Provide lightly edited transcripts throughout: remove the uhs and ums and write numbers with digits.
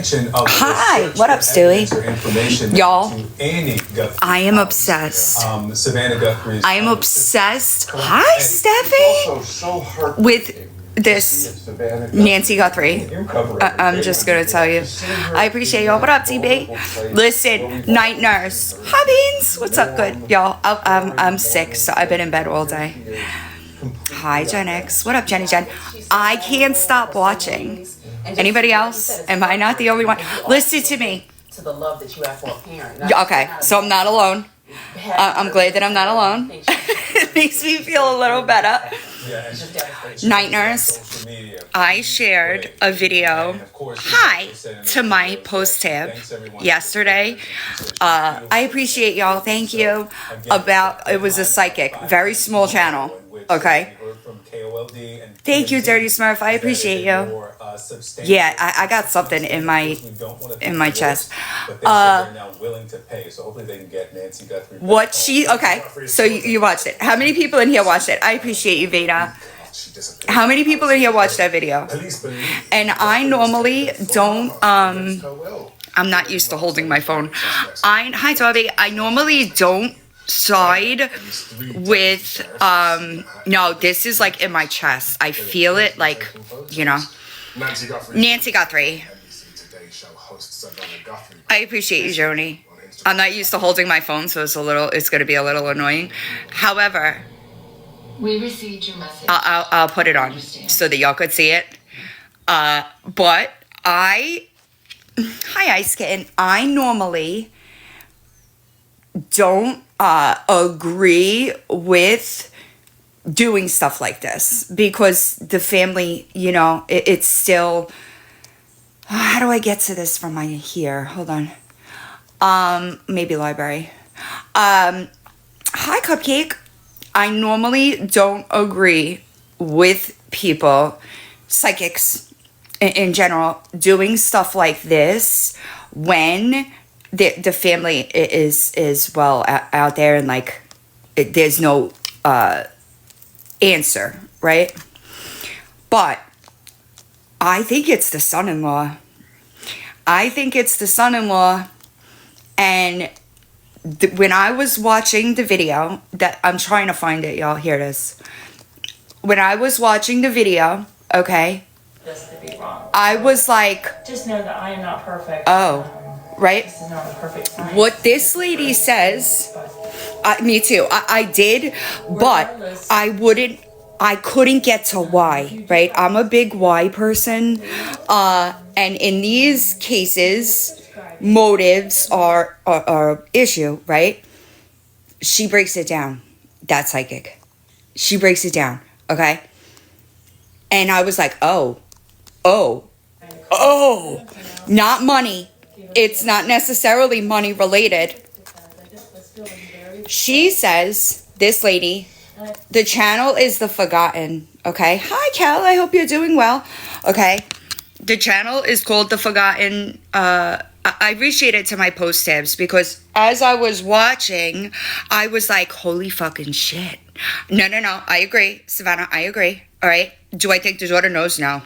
Hi, what up, Stewie? Y'all, I am obsessed. I am obsessed. Hi, Steffi. With this Nancy Guthrie. I'm just gonna tell you. I appreciate y'all. What up, TB? Listen, night nurse. Hi, Beans. What's up, good? Y'all, I'm sick, so I've been in bed all day. Hi, Gen X. What up, Jenny Jen? I can't stop watching. Anybody else? Am I not the only one? Listen to me. To the love that you have for a parent. Okay, so I'm not alone. I'm glad that I'm not alone. It makes me feel a little better. Night nurse, I shared a video, hi, to my post tab yesterday. I appreciate y'all. Thank you. It was a psychic, very small channel. Okay. Thank you, Dirty Smurf. I appreciate you. Yeah, I got something in my chest. What she? Okay, so you watched it. How many people in here watched it? I appreciate you, Veda. How many people in here watched that video? And I normally don't. I'm not used to holding my phone. Hi, Toby. I normally don't side with no, this is like in my chest. I feel it, like, you know. Nancy Guthrie. I appreciate you, Joni. I'm not used to holding my phone, so it's going to be a little annoying. However, we received your message. I'll put it on so that y'all could see it. But hi, Ice Kitten. I normally don't agree with doing stuff like this because the family, you know, it's still. How do I get to this from my here? Hold on. Maybe library. Hi, Cupcake. I normally don't agree with people, psychics in general, doing stuff like this when the family is well out there and like there's no answer, right? But I think it's the son-in-law. And when I was watching the video, that I'm trying to find it, y'all. Here it is. When I was watching the video, okay, This could be wrong. I was like, Just know that I am not perfect. oh, right? This is not a perfect science. What this lady says, me too. I did, but I couldn't get to why, right? I'm a big why person. And in these cases, motives are issue, right? She breaks it down. That's psychic. She breaks it down, okay? And I was like, oh, not money. It's not necessarily money related. She says, this lady, the channel is The Forgotten, okay? Hi, Cal. I hope you're doing well, okay? The channel is called The Forgotten. I appreciate it to my post tabs because as I was watching, I was like, holy fucking shit. No. I agree. Savannah, I agree. All right. Do I think the daughter knows? No.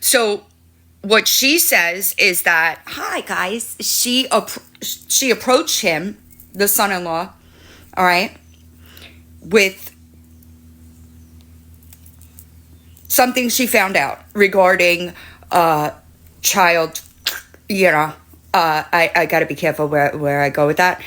So what she says is that, hi, guys. She approached him, the son-in-law, all right, with something she found out regarding child, you know, I got to be careful where I go with that.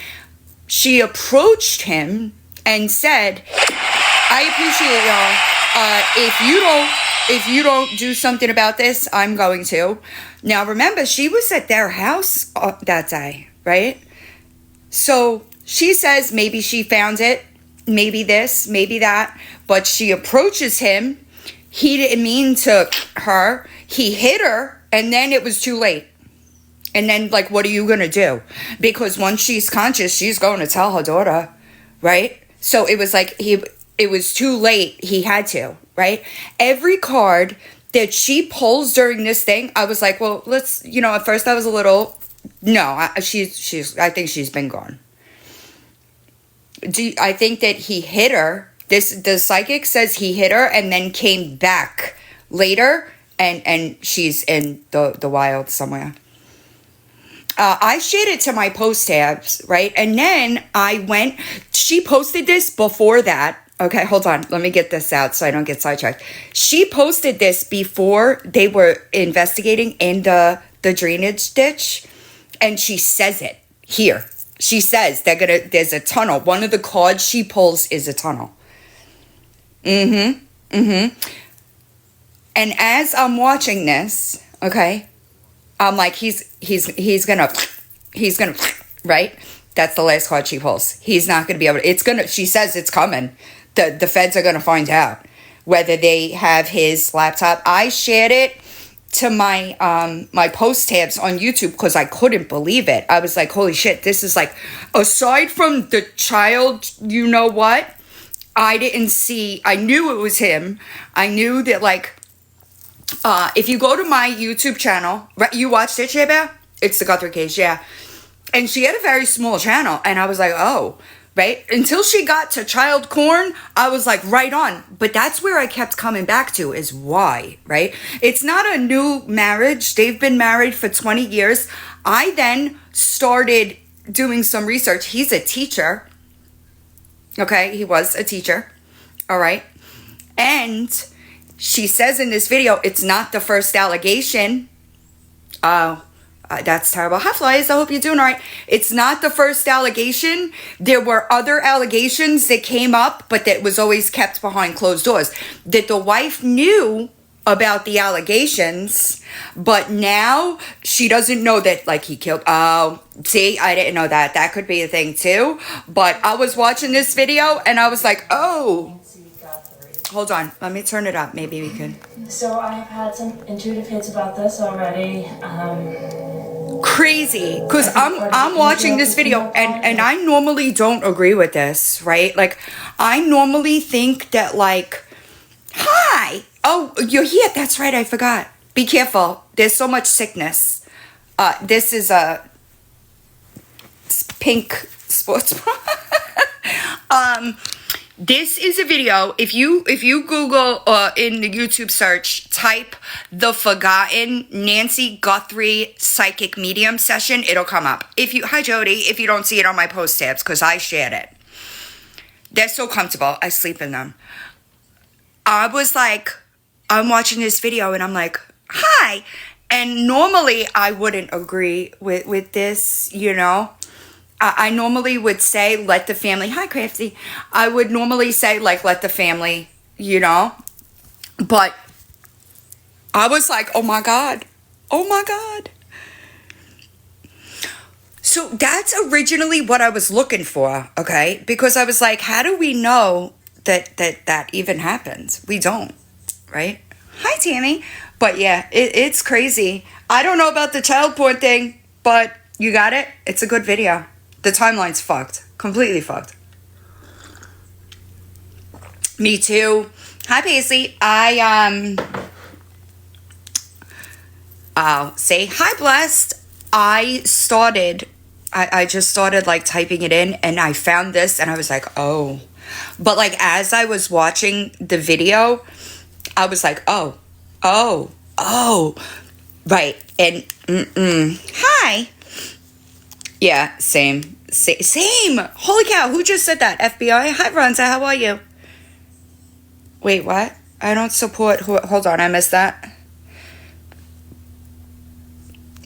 She approached him and said, I appreciate y'all. If you don't do something about this, I'm going to. Now, remember, she was at their house that day, right? So she says maybe she found it, maybe this, maybe that, but she approaches him. He didn't mean to her. He hit her, and then it was too late. And then, like, what are you going to do? Because once she's conscious, she's going to tell her daughter, right? So it was like it was too late. He had to, right? Every card that she pulls during this thing, I was like, well, let's, you know, at first I was a little, no, I think she's been gone. I think that he hit her. The psychic says he hit her and then came back later and she's in the wild somewhere. I shared it to my post tabs, right? And then she posted this before that. Okay, hold on. Let me get this out so I don't get sidetracked. She posted this before they were investigating in the drainage ditch. And she says it here. She says there's a tunnel. One of the cards she pulls is a tunnel. And as I'm watching this, okay, I'm like, he's gonna, right? That's the last card she pulls. He's not gonna be able to, she says it's coming. The feds are gonna find out whether they have his laptop. I shared it to my my post tabs on YouTube because I couldn't believe it. I was like, holy shit, this is like, aside from the child, you know what? I knew it was him. I knew that, like, if you go to my YouTube channel, right, you watched it, Sheba? It's the Guthrie case, yeah. And she had a very small channel, and I was like, oh, right? Until she got to child porn, I was like, right on. But that's where I kept coming back to, is why, right? It's not a new marriage. They've been married for 20 years. I then started doing some research. He's a teacher. Okay, he was a teacher. All right. And she says in this video, it's not the first allegation. Oh, that's terrible. Hi, Flies. I hope you're doing all right. It's not the first allegation. There were other allegations that came up, but that was always kept behind closed doors. That the wife knew about the allegations, but now she doesn't know that, like, he killed. Oh, see, I didn't know that. That could be a thing too. But I was watching this video and I was like, oh. Hold on, let me turn it up. Maybe we can. So I've had some intuitive hits about this already. Crazy, because I'm watching this video and I normally don't agree with this, right? Like, I normally think that, like, hi, oh, you're here. That's right, I forgot. Be careful. There's so much sickness. This is a pink sports bra. This is a video. If you Google in the YouTube search, type the Forgotten Nancy Guthrie Psychic Medium Session, it'll come up. Hi Jody, if you don't see it on my post tabs, because I shared it. They're so comfortable. I sleep in them. I was like, I'm watching this video and I'm like, hi. And normally I wouldn't agree with this, you know. I normally would say, let the family, hi Crafty. I would normally say, like, let the family, you know. But I was like, oh my God. Oh my God. So that's originally what I was looking for, okay? Because I was like, how do we know that even happens? We don't, right? Hi Tammy. But yeah, it's crazy. I don't know about the child porn thing, but you got it. It's a good video. The timeline's fucked. Completely fucked. Me too. Hi, Paisley. Say hi, Blessed. I just started, like, typing it in, and I found this, and I was like, oh. But, like, as I was watching the video, I was like, oh. Right. And, hi. Yeah, same. Holy cow, who just said that? FBI? Hi, Ronza, how are you? Wait, what? I don't support... Hold on, I missed that.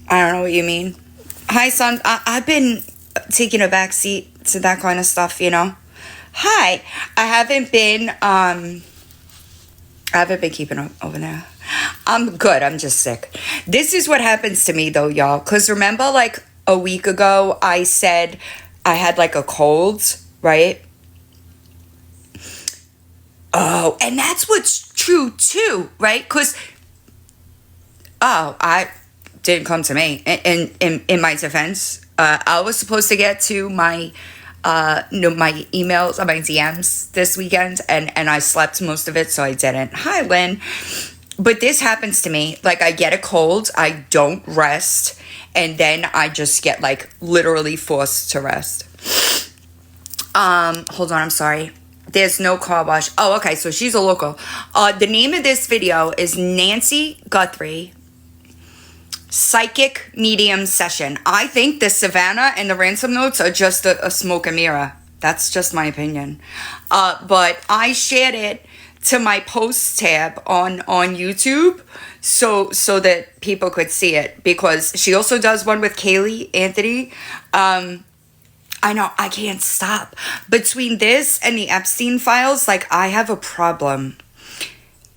I don't know what you mean. Hi, son. I've been taking a back seat to that kind of stuff, you know? Hi. I haven't been keeping up over there. I'm good. I'm just sick. This is what happens to me, though, y'all. Because remember, like, a week ago, I said I had, like, a cold, right? Oh, and that's what's true, too, right? Because, I didn't come to me. In my defense, I was supposed to get to my emails, my DMs this weekend, and I slept most of it, so I didn't. Hi, Lynn. But this happens to me. Like, I get a cold, I don't rest, and then I just get, like, literally forced to rest. Hold on, I'm sorry. There's no car wash. Oh, okay, so she's a local. The name of this video is Nancy Guthrie psychic medium session. I think the Savannah and the ransom notes are just a smoke and mirror. That's just my opinion. But I shared it to my posts tab on YouTube so that people could see it, because she also does one with Kaylee Anthony. I know, I can't stop. Between this and the Epstein files, like, I have a problem.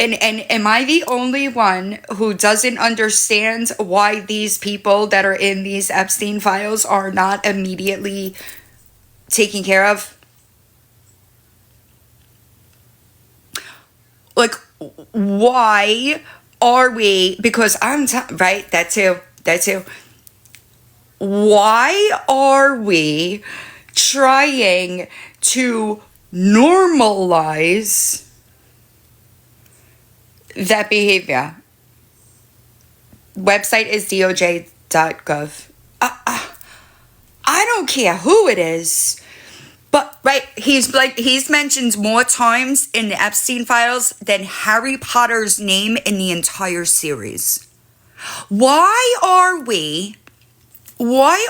And am I the only one who doesn't understand why these people that are in these Epstein files are not immediately taken care of? Like, why are we, because right, that too. Why are we trying to normalize that behavior? Website is doj.gov. I don't care who it is. But, right, he's mentioned more times in the Epstein files than Harry Potter's name in the entire series. Why are we, right,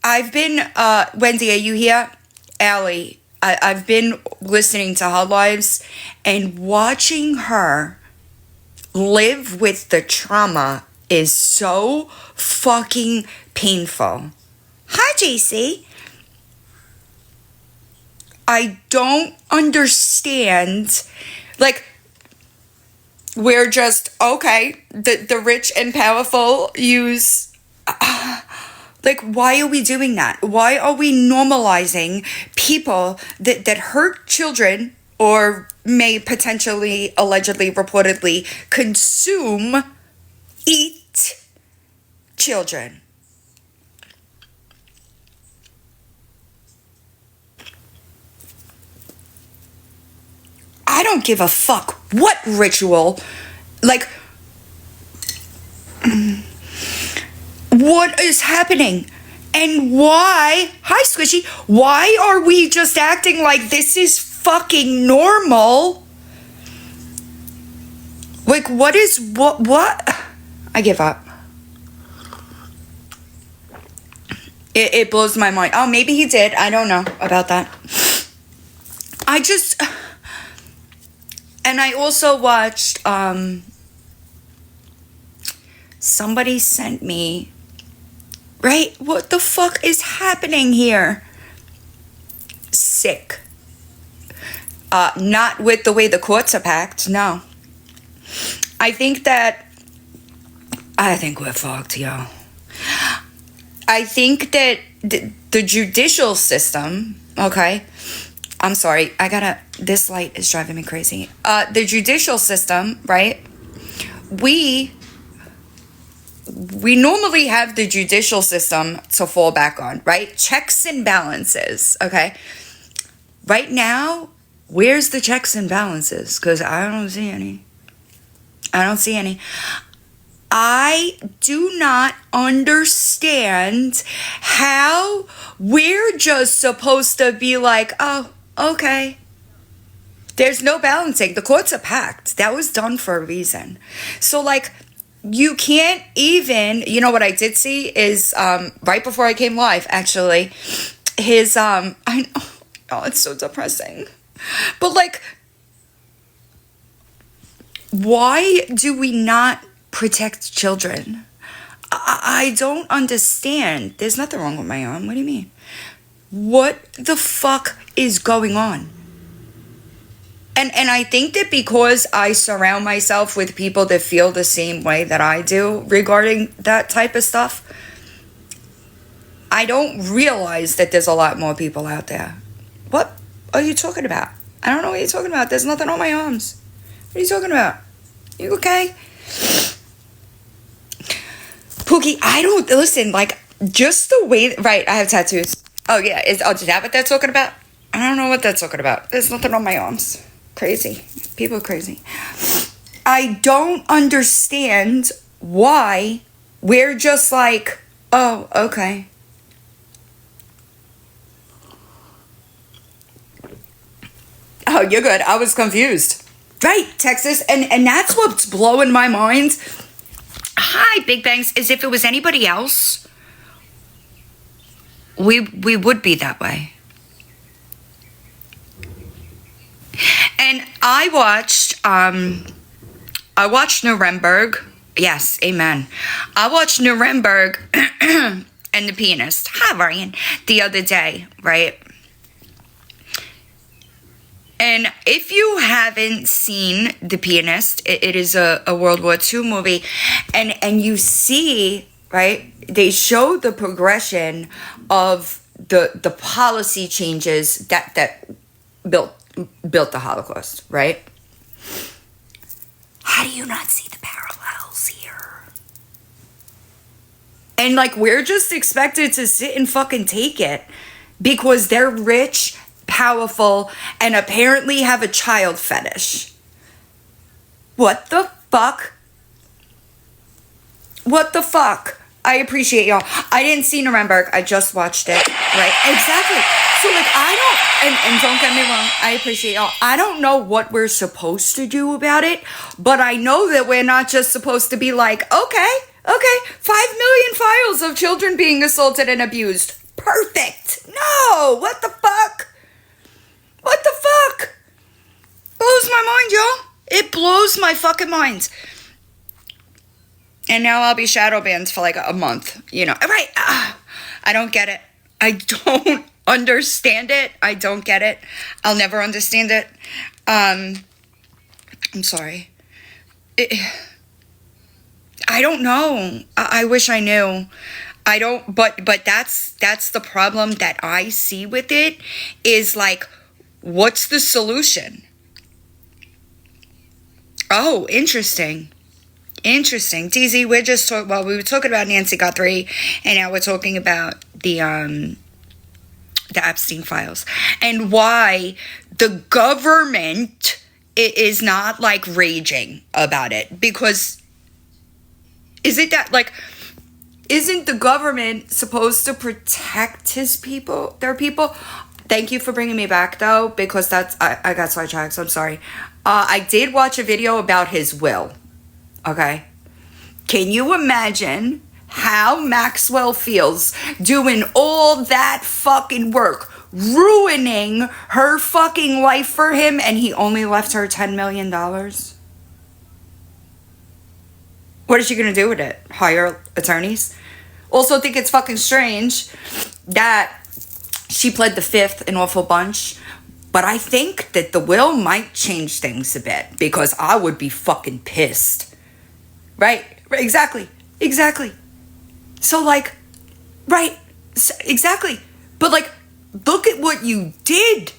I've been, Wendy, are you here? Allie, I've been listening to her lives and watching her live with the trauma is so fucking painful. Hi, JC. I don't understand. Like, we're just, okay, the rich and powerful use... like, why are we doing that? Why are we normalizing people that hurt children or may potentially, allegedly, reportedly consume, eat children? I don't give a fuck what ritual, like, what is happening and why, hi Squishy, why are we just acting like this is fucking normal? Like, what? I give up. It blows my mind. Oh, maybe he did. I don't know about that. And I also watched, somebody sent me, right? What the fuck is happening here? Sick. Not with the way the courts are packed, no. I think we're fucked, yo. I think that the judicial system, okay, I'm sorry, this light is driving me crazy. The judicial system, right, we normally have the judicial system to fall back on, right? Checks and balances, okay? Right now, where's the checks and balances? Because I don't see any. I do not understand how we're just supposed to be like, oh, okay. There's no balancing. The courts are packed. That was done for a reason. So, like, you can't even, you know what I did see is, right before I came live, actually, his, I know, oh, it's so depressing. But, like, why do we not protect children? I don't understand. There's nothing wrong with my arm. What do you mean? What the fuck is going on? And I think that because I surround myself with people that feel the same way that I do regarding that type of stuff, I don't realize that there's a lot more people out there. What are you talking about? I don't know what you're talking about. There's nothing on my arms. What are you talking about? You okay? Pookie, I don't, listen, like, just the way, right, I have tattoos. Oh, yeah, is that what that's talking about? I don't know what that's talking about. There's nothing on my arms. Crazy. People are crazy. I don't understand why we're just like, oh, okay. Oh, you're good. I was confused. Right, Texas. And that's what's blowing my mind. Hi, Big Bangs. As if it was anybody else, we would be that way. And I watched Nuremberg. Yes, amen. I watched Nuremberg and The Pianist. Hi, Ryan. The other day, right? And if you haven't seen The Pianist, it is a World War II movie. And you see, right, they show the progression of the policy changes that built the Holocaust, right? How do you not see the parallels here? And like, we're just expected to sit and fucking take it because they're rich, powerful, and apparently have a child fetish. What the fuck? What the fuck? I appreciate y'all. I didn't see Nuremberg. I just watched it. Right? Exactly. So like, and don't get me wrong, I appreciate y'all. I don't know what we're supposed to do about it, but I know that we're not just supposed to be like, okay, 5 million files of children being assaulted and abused. Perfect. No, what the fuck? What the fuck? Blows my mind, y'all. It blows my fucking mind. And now I'll be shadow banned for like a month, you know. Right? I don't get it. I don't understand it. I don't get it. I'll never understand it. I'm sorry. I don't know. I wish I knew. I don't, but that's the problem that I see with it, is like, what's the solution? Oh, interesting. DZ, we were talking about Nancy Guthrie, and now we're talking about the Epstein files, and why the government is not like raging about it, because isn't the government supposed to protect their people? Thank you for bringing me back, though, because I got sidetracked, so I'm sorry. I did watch a video about his will, okay? Can you imagine how Maxwell feels doing all that fucking work, ruining her fucking life for him, and he only left her $10 million? What is she gonna do with it? Hire attorneys? Also think it's fucking strange that she pled the fifth, an awful bunch. But I think that the will might change things a bit, because I would be fucking pissed. Right? Exactly. So like, right, exactly. But like, look at what you did.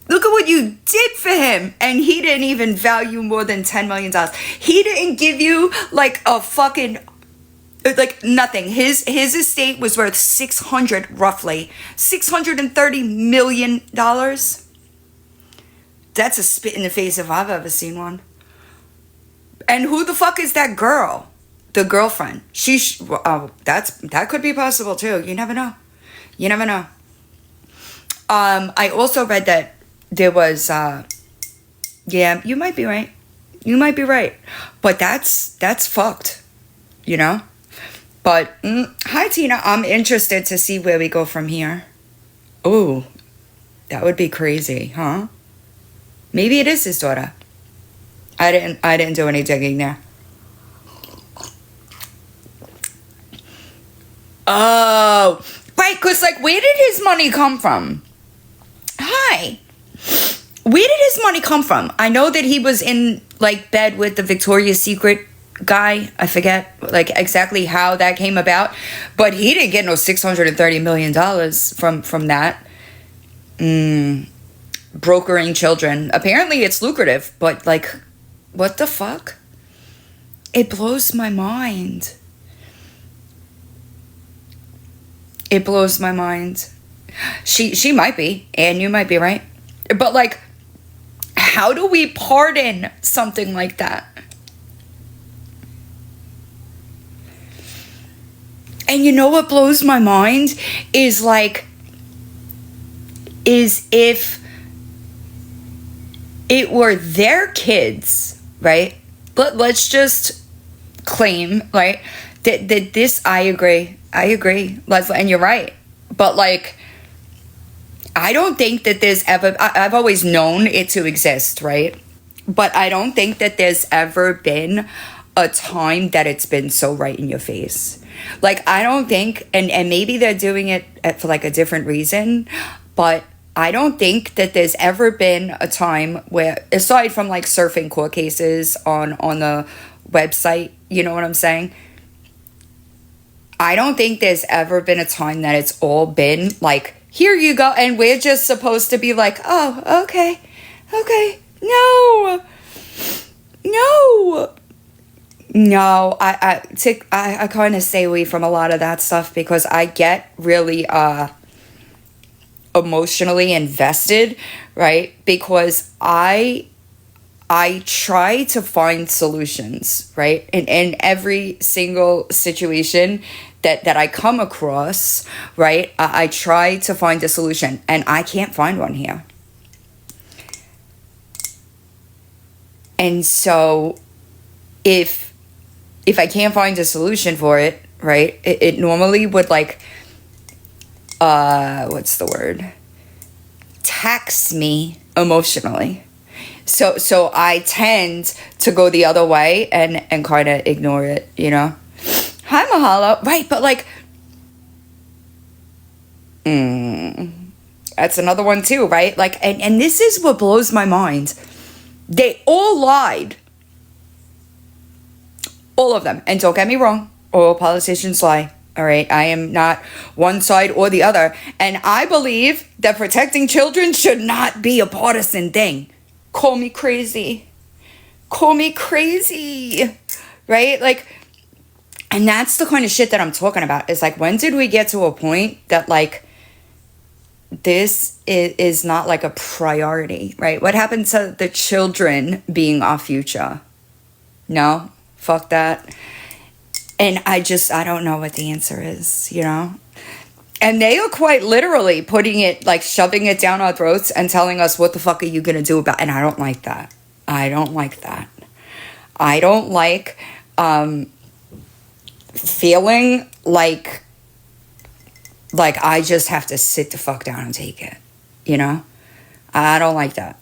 Look at what you did for him. And he didn't even value more than $10 million. He didn't give you like a fucking, like nothing. His estate was worth roughly $630 million. That's a spit in the face if I've ever seen one. And who the fuck is that girl? The girlfriend. That could be possible too. You never know. I also read that there was, yeah, you might be right. But that's fucked, you know? But, hi Tina, I'm interested to see where we go from here. Ooh, that would be crazy, huh? Maybe it is his daughter. I didn't do any digging there. Oh, right, because, like, where did his money come from? Hi. Where did his money come from? I know that he was in, like, bed with the Victoria's Secret guy. I forget, like, exactly how that came about. But he didn't get no $630 million from that. Brokering children. Apparently it's lucrative, but, like, what the fuck? It blows my mind. It blows my mind. She might be, and you might be right. But, like, how do we pardon something like that? And you know what blows my mind is, like, is if it were their kids, right? But let's just claim, right, that this, I agree, Leslie, and you're right. But like, I don't think that there's ever, I've always known it to exist, right? But I don't think that there's ever been a time that it's been so right in your face. Like, I don't think, and maybe they're doing it for like a different reason, but I don't think that there's ever been a time where, aside from like surfing court cases on the website, you know what I'm saying? I don't think there's ever been a time that it's all been like, here you go, and we're just supposed to be like, oh, okay, no, I kind of stay away from a lot of that stuff because I get really emotionally invested, right? Because I try to find solutions, right? In every single situation that I come across, right? I try to find a solution, and I can't find one here. And so if I can't find a solution for it, right, it normally would like, what's the word? Tax me emotionally. So I tend to go the other way and kind of ignore it, you know? Hi, Mahalo. Right, but like, that's another one too, right? Like, and this is what blows my mind. They all lied. All of them. And don't get me wrong, all politicians lie. All right, I am not one side or the other. And I believe that protecting children should not be a partisan thing. Call me crazy. Right? Like, and that's the kind of shit that I'm talking about. It's like, when did we get to a point that like, this is not like a priority, right? What happened to the children being our future? No, fuck that. And I don't know what the answer is, you know? And they are quite literally putting it, like shoving it down our throats and telling us, what the fuck are you going to do about it? And I don't like that. I don't like feeling like I just have to sit the fuck down and take it, you know? I don't like that.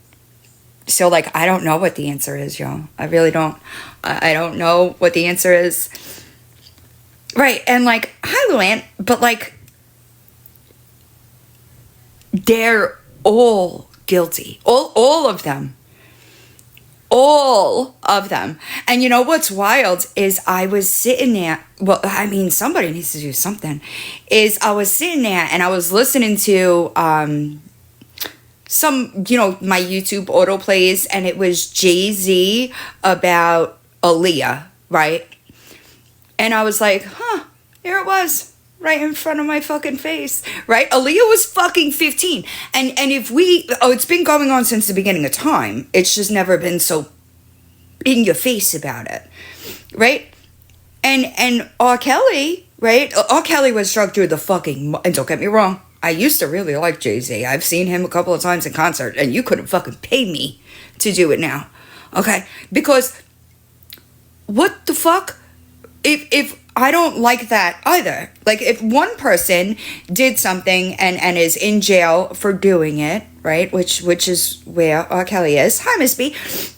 So, like, I don't know what the answer is, y'all. I really don't. I don't know what the answer is. Right, and, like, hi, Luann, but, like, they're all guilty. All of them. All of them. And you know what's wild is I was sitting there, well, I mean, somebody needs to do something, is I was sitting there and I was listening to some, you know, my YouTube autoplays, and it was Jay-Z about Aaliyah, right? And I was like, here it was. Right in front of my fucking face, right? Aaliyah was fucking 15. And if it's been going on since the beginning of time. It's just never been so in your face about it, right? And R. Kelly, right? R. Kelly was drugged through the fucking, and don't get me wrong, I used to really like Jay-Z. I've seen him a couple of times in concert, and you couldn't fucking pay me to do it now, okay? Because what the fuck? If I don't like that either. Like, if one person did something and is in jail for doing it, right, which is where R. Kelly is. Hi, Miss B.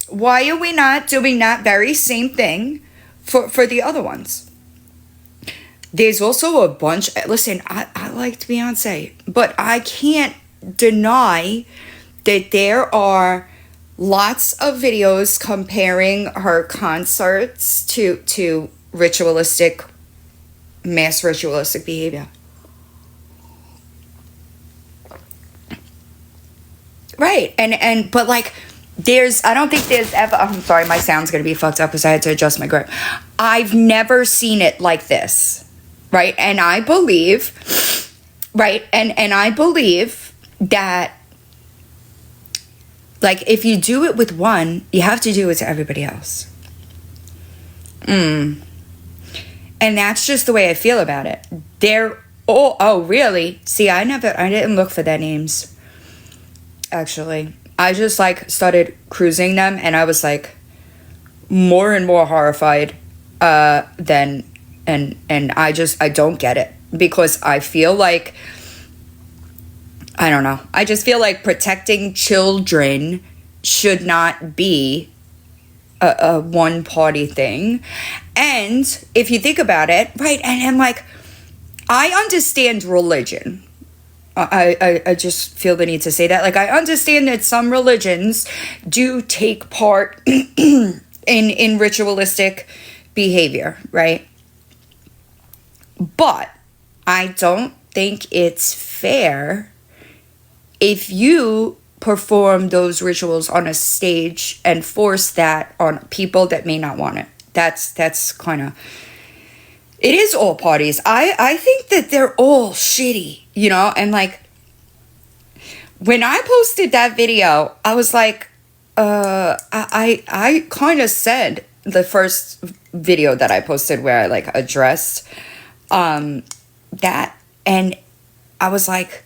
Why are we not doing that very same thing for the other ones? There's also a bunch. Listen, I liked Beyonce, but I can't deny that there are lots of videos comparing her concerts to mass ritualistic behavior. Right. But like, I don't think there's ever, I'm sorry, my sound's going to be fucked up because I had to adjust my grip. I've never seen it like this. Right. And I believe, right. And I believe that, like, if you do it with one, you have to do it to everybody else. And that's just the way I feel about it. They're all, oh, really? See, I didn't look for their names, actually. I just like started cruising them, and I was like more and more horrified than and I don't get it, because I feel like, I don't know, I just feel like protecting children should not be a one party thing. And if you think about it, right, and like, I understand religion. I just feel the need to say that. Like, I understand that some religions do take part in ritualistic behavior, right? But I don't think it's fair if you perform those rituals on a stage and force that on people that may not want it. That's kind of, it is all parties. I think that they're all shitty, you know? And like, when I posted that video, I was like, I kind of said, the first video that I posted where I like addressed that, and I was like,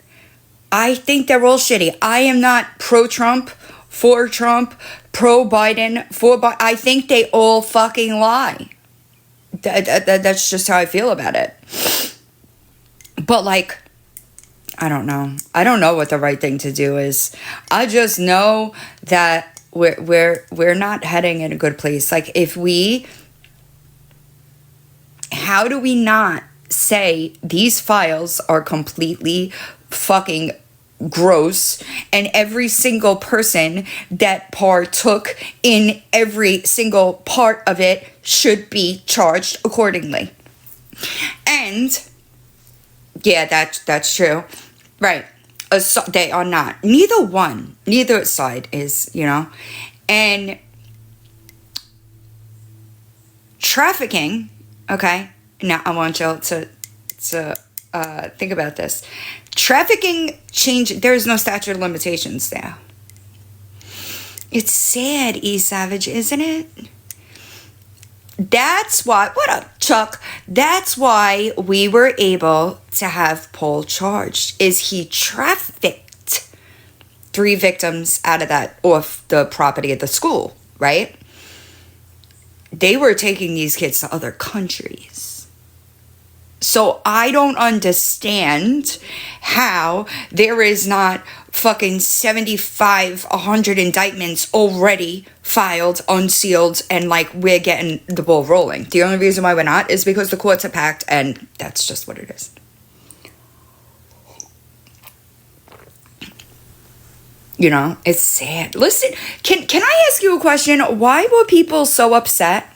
I think they're all shitty. I am not pro-Trump, for Trump, pro-Biden, for Biden. I think they all fucking lie. That's just how I feel about it. But like, I don't know. I don't know what the right thing to do is. I just know that we're not heading in a good place. Like, how do we not say these files are completely fucking gross, and every single person that partook in every single part of it should be charged accordingly? And yeah, that's true, right? They are not. Neither side is, you know. And trafficking, okay, now I want y'all to think about this. Trafficking there's no statute of limitations there. It's sad, E. Savage, isn't it? That's why, what up, Chuck? That's why we were able to have Paul charged, is he trafficked 3 victims off the property of the school, right? They were taking these kids to other countries. So I don't understand how there is not fucking 75, 100 indictments already filed, unsealed, and like we're getting the ball rolling. The only reason why we're not is because the courts are packed, and that's just what it is. You know, it's sad. Listen, can I ask you a question? Why were people so upset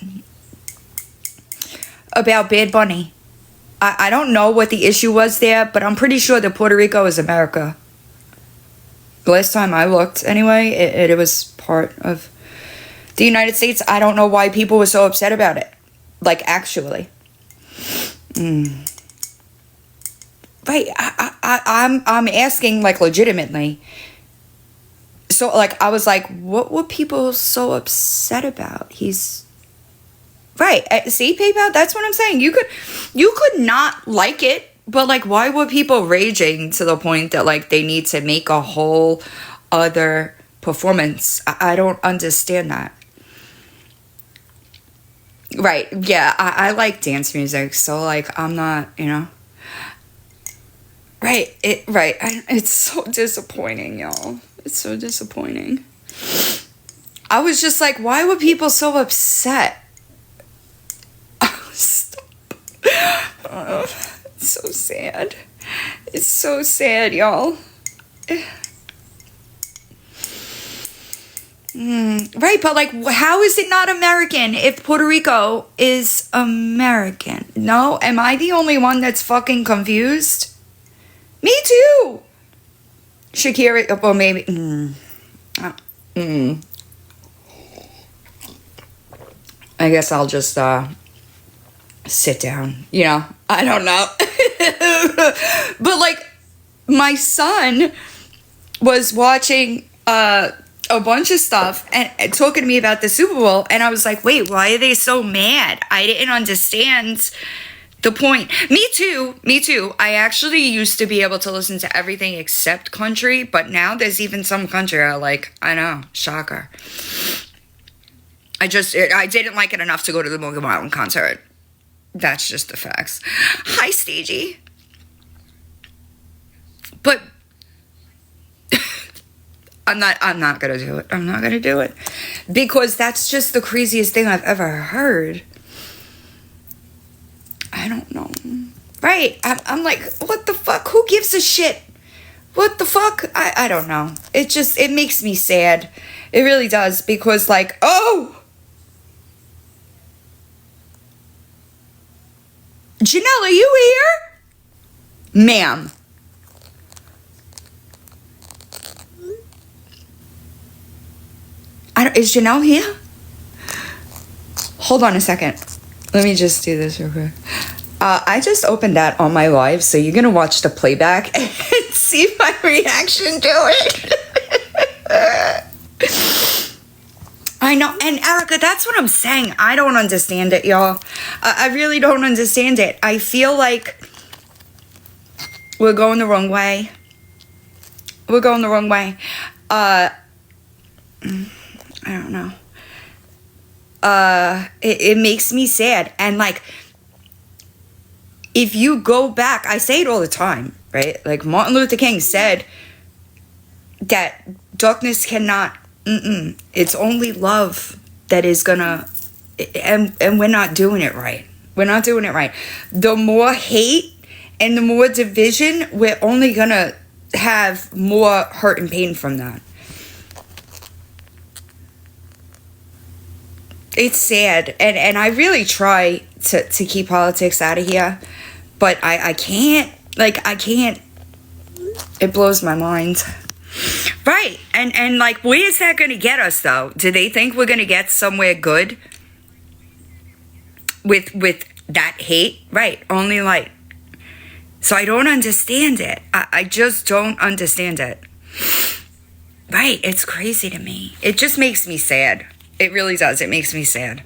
about Bad Bunny? I don't know what the issue was there, but I'm pretty sure that Puerto Rico is America. Last time I looked, anyway, it was part of the United States. I don't know why people were so upset about it. Like, actually. Right, I'm asking, like, legitimately. So, like, I was like, what were people so upset about? Right. See, PayPal, that's what I'm saying. You could not like it, but like, why were people raging to the point that like they need to make a whole other performance? I don't understand that. Right. Yeah, I like dance music, so like I'm not, you know. Right. It's so disappointing, y'all. It's so disappointing. I was just like, why were people so upset? Stop. It's so sad. It's so sad, y'all. Right, but like, how is it not American if Puerto Rico is American? No? Am I the only one that's fucking confused? Me too! Shakira, or maybe... I guess I'll just sit down, you know? I don't know. But like, my son was watching a bunch of stuff and talking to me about the Super Bowl, and I was like, wait, why are they so mad? I didn't understand the point. Me too. I actually used to be able to listen to everything except country, but now there's even some country I like. I know, shocker. I didn't like it enough to go to the Morgan Wallen concert. That's just the facts. Hi, Stagey. But I'm not gonna do it. I'm not gonna do it. Because that's just the craziest thing I've ever heard. I don't know. Right. I'm like, what the fuck? Who gives a shit? What the fuck? I don't know. It makes me sad. It really does. Because like, oh! Janelle, are you here? Ma'am. Is Janelle here? Hold on a second. Let me just do this real quick. I just opened that on my live, so you're gonna watch the playback and see my reaction to it. I know, and Erica, that's what I'm saying. I don't understand it, y'all. I really don't understand it. I feel like we're going the wrong way. We're going the wrong way. I don't know. It makes me sad. And like, if you go back, I say it all the time, right? Like Martin Luther King said that darkness cannot, it's only love that is gonna, and we're not doing it right. We're not doing it right. The more hate and the more division, we're only gonna have more hurt and pain from that. It's sad, and I really try to keep politics out of here, but I can't. Like, I can't. It blows my mind. Right, and like, where is that going to get us, though? Do they think we're going to get somewhere good with that hate? Right, only light. So I don't understand it. I just don't understand it. Right, it's crazy to me. It just makes me sad. It really does. It makes me sad.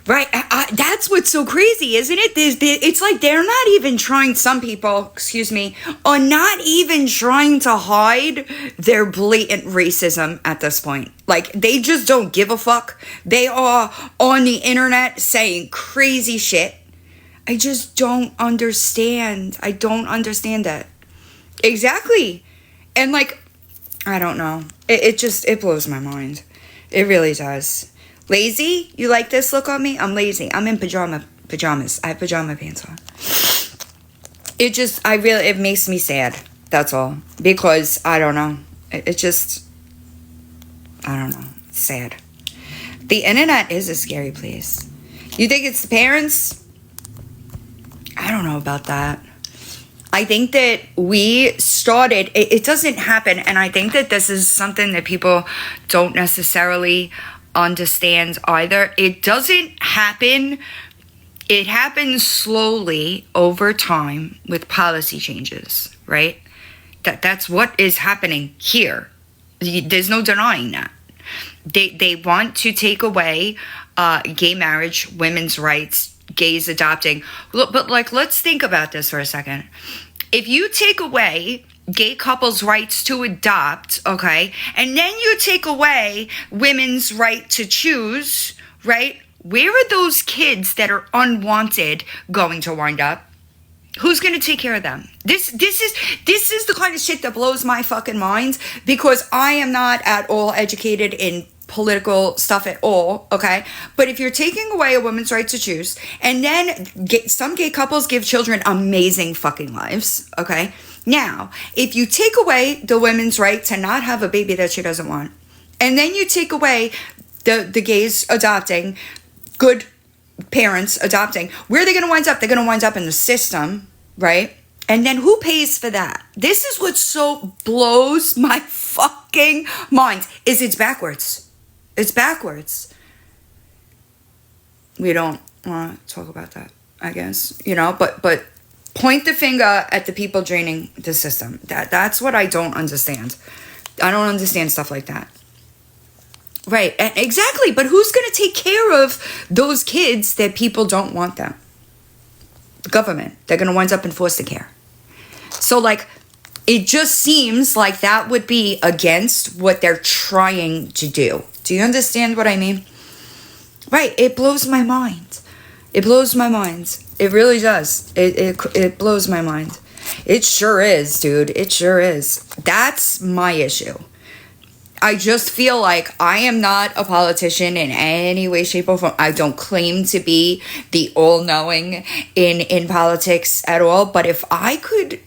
Right. That's what's so crazy, isn't it? It's like they're not even trying, some people, are not even trying to hide their blatant racism at this point. Like, they just don't give a fuck. They are on the internet saying crazy shit. I just don't understand. I don't understand that. Exactly. And like, I don't know. It blows my mind. It really does. Lazy? You like this look on me? I'm lazy. I'm in pajamas. I have pajama pants on. It makes me sad. That's all. Because, I don't know. I don't know. It's sad. The internet is a scary place. You think it's the parents? I don't know about that. I think that we started, it doesn't happen, and I think that this is something that people don't necessarily understand either. It doesn't happen, it happens slowly over time with policy changes, right? That's what is happening here. There's no denying that. They want to take away gay marriage, women's rights, gays adopting. Look, but like, let's think about this for a second. If you take away gay couples' rights to adopt, okay, and then you take away women's right to choose, right? Where are those kids that are unwanted going to wind up? Who's going to take care of them? This is the kind of shit that blows my fucking mind, because I am not at all educated in political stuff at all, okay? But if you're taking away a woman's right to choose, and then some gay couples give children amazing fucking lives, okay? Now, if you take away the woman's right to not have a baby that she doesn't want, and then you take away the gays adopting, good parents adopting, where are they going to wind up? They're going to wind up in the system, right? And then who pays for that? This is what so blows my fucking mind, is it's backwards. It's backwards. We don't want to talk about that, I guess, but point the finger at the people draining the system. That's what I don't understand. I don't understand stuff like that. Right, exactly. But who's going to take care of those kids that people don't want them? The government. They're going to wind up in foster care. So, like, it just seems like that would be against what they're trying to do. Do you understand what I mean? Right, it blows my mind. It blows my mind. It really does. It blows my mind. It sure is, dude. It sure is. That's my issue. I just feel like I am not a politician in any way, shape, or form. I don't claim to be the all-knowing in politics at all. But if I could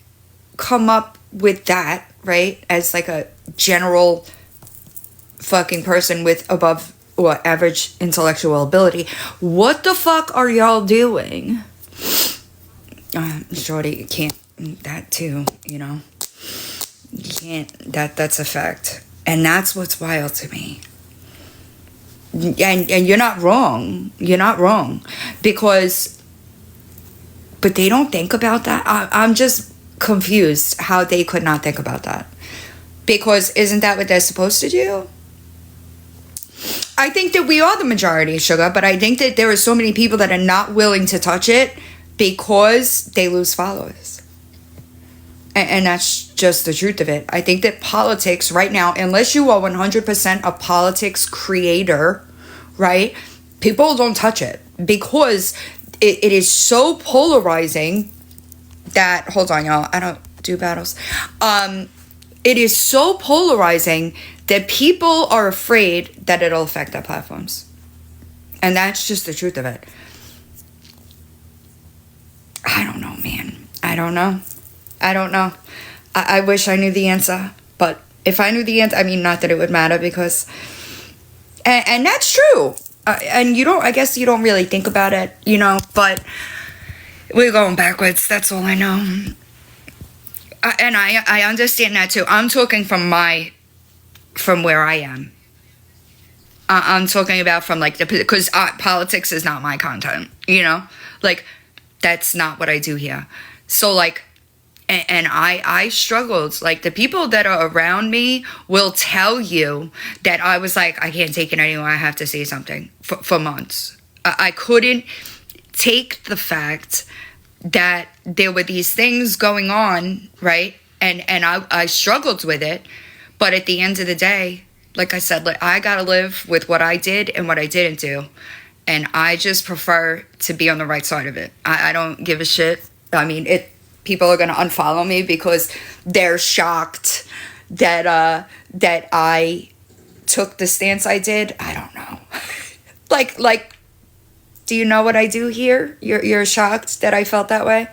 come up with that, right, as like a general fucking person with above or average intellectual ability, what the fuck are y'all doing? Shorty, you can't. That too, you know. You can't. That's a fact. And that's what's wild to me. And you're not wrong. You're not wrong. Because, but they don't think about that. I'm just confused how they could not think about that. Because isn't that what they're supposed to do? I think that we are the majority, sugar, but I think that there are so many people that are not willing to touch it because they lose followers. And that's just the truth of it. I think that politics right now, unless you are 100% a politics creator, right, people don't touch it because it is so polarizing that, hold on, y'all, I don't do battles. It is so polarizing that people are afraid that it'll affect their platforms. And that's just the truth of it. I don't know, man. I don't know. I wish I knew the answer. But if I knew the answer, I mean, not that it would matter because... And that's true. And you don't... I guess you don't really think about it, you know. But we're going backwards. That's all I know. And I understand that too. I'm talking from where I am. I'm talking about from like because politics is not my content, you know, like that's not what I do here. So like, and I struggled. Like the people that are around me will tell you that I was like, I can't take it anymore. I have to say something for months. I couldn't take the fact that there were these things going on, right? And I struggled with it. But at the end of the day, like I said, like I gotta live with what I did and what I didn't do. And I just prefer to be on the right side of it. I don't give a shit. I mean, people are gonna unfollow me because they're shocked that I took the stance I did. I don't know. like, do you know what I do here? You're shocked that I felt that way?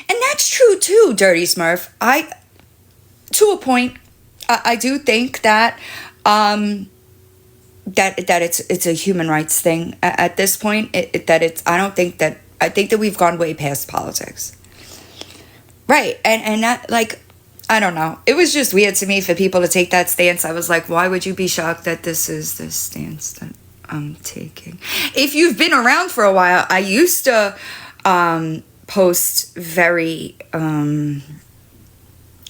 And that's true too, Dirty Smurf. To a point, I do think that that it's a human rights thing at this point. I think that we've gone way past politics, right? And that, like, I don't know. It was just weird to me for people to take that stance. I was like, why would you be shocked that this is the stance that I'm taking? If you've been around for a while, I used to post very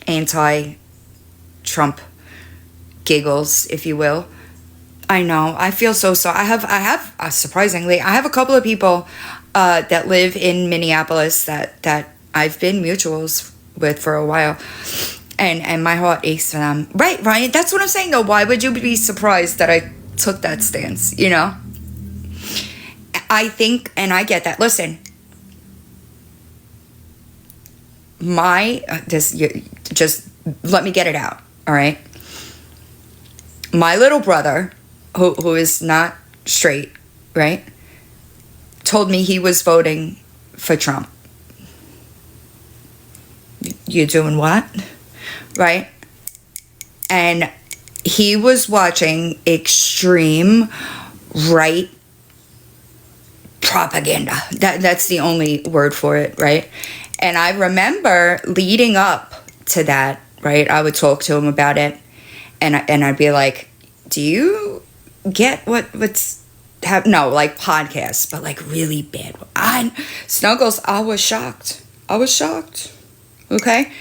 anti-Trump giggles, if you will. I know. I feel so sorry. I have surprisingly, I have a couple of people that live in Minneapolis that I've been mutuals with for a while. And my heart aches for them. Right, Ryan? That's what I'm saying, though. Why would you be surprised that I took that stance, you know? I think, and I get that. Listen, just let me get it out, all right? My little brother, who is not straight, right, told me he was voting for Trump. You're doing what? Right? And he was watching extreme right propaganda. That's the only word for it, right? And I remember leading up to that, right? I would talk to him about it, and I'd be like, "Do you get what's happening?" No, like podcasts, but like really bad. Snuggles, I was shocked. Okay,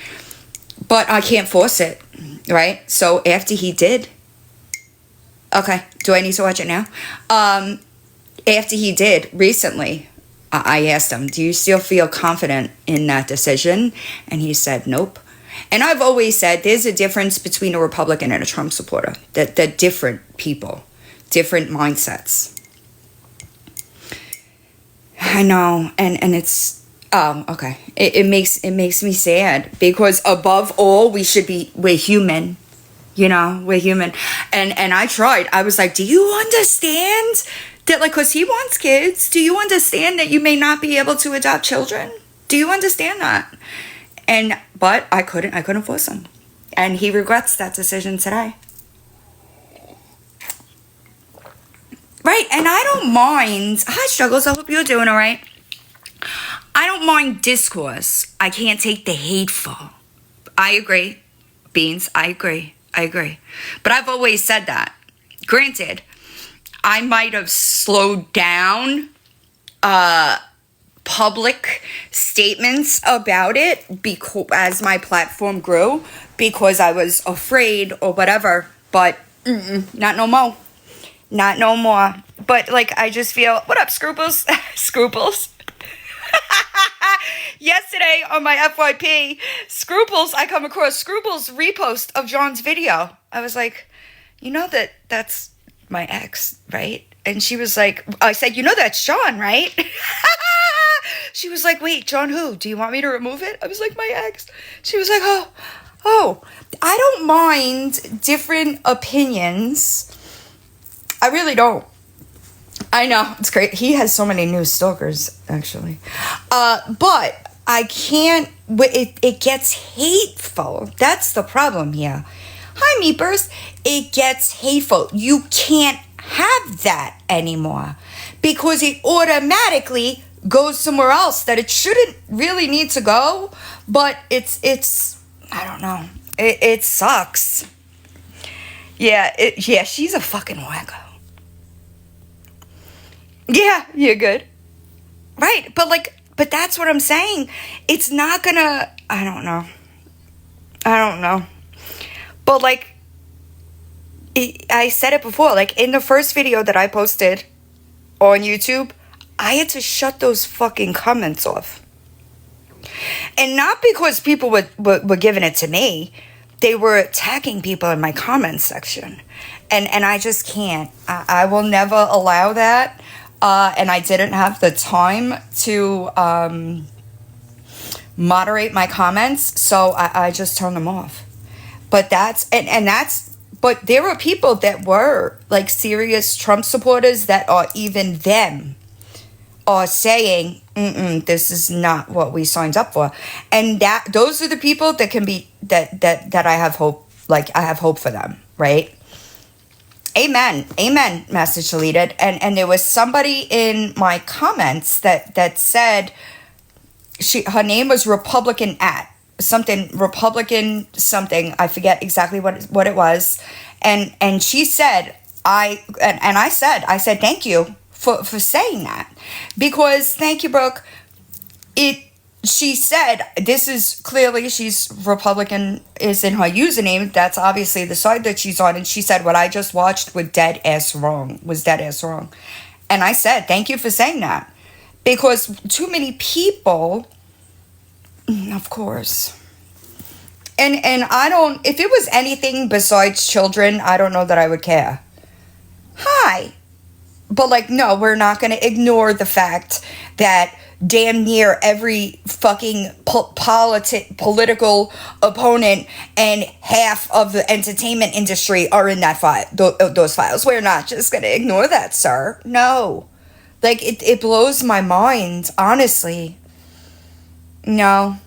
but I can't force it, right? So after he did, Okay. Do I need to watch it now? After he did recently, I asked him, do you still feel confident in that decision? And he said, nope. And I've always said there's a difference between a Republican and a Trump supporter. That they're different people, different mindsets. I know, and it's okay. It makes me sad because above all, we're human. You know, we're human. And I tried. I was like, do you understand that, like, because he wants kids, do you understand that you may not be able to adopt children? Do you understand that? But I couldn't force him. And he regrets that decision today. Right, and I don't mind. Hi, Struggles, I hope you're doing all right. I don't mind discourse. I can't take the hateful. I agree. Beans, I agree. But I've always said that. Granted, I might have slowed down public statements about it because as my platform grew, because I was afraid or whatever. But not no more. Not no more. But like, I just feel, what up, Scruples? Scruples. Yesterday on my FYP, I come across Scruples' repost of John's video. I was like, you know that's my ex, right? And she was like, I said, you know that's John, right? She was like, wait, John who? Do you want me to remove it? I was like, my ex. She was like, oh, I don't mind different opinions. I really don't. I know, it's great. He has so many new stalkers, actually. But I can't, it gets hateful. That's the problem here. Hi, Meepers. It gets hateful. You can't have that anymore because it automatically goes somewhere else that it shouldn't really need to go. But it's I don't know. It sucks. Yeah, she's a fucking wacko. Yeah, you're good. Right, but that's what I'm saying. It's not gonna, I don't know. But like, I said it before, like in the first video that I posted on YouTube, I had to shut those fucking comments off. And not because people were giving it to me. They were attacking people in my comments section. And I just can't. I will never allow that. And I didn't have the time to moderate my comments, so I just turned them off. But but there were people that were like serious Trump supporters that are even them are saying, this is not what we signed up for. And those are the people that can be that I have hope, like I have hope for them, right? Amen, message deleted. And there was somebody in my comments that said her name was Republican I forget exactly what it was. And she said, I said thank you for saying that, because thank you, Brooke. She said, this is clearly, she's Republican, is in her username. That's obviously the side that she's on. And she said, what I just watched was dead ass wrong. And I said, thank you for saying that. Because too many people, of course. And I don't, if it was anything besides children, I don't know that I would care. Hi. But like, no, we're not going to ignore the fact that damn near every fucking political opponent and half of the entertainment industry are in that those files. We're not just going to ignore that, sir. No. Like, it blows my mind, honestly. No.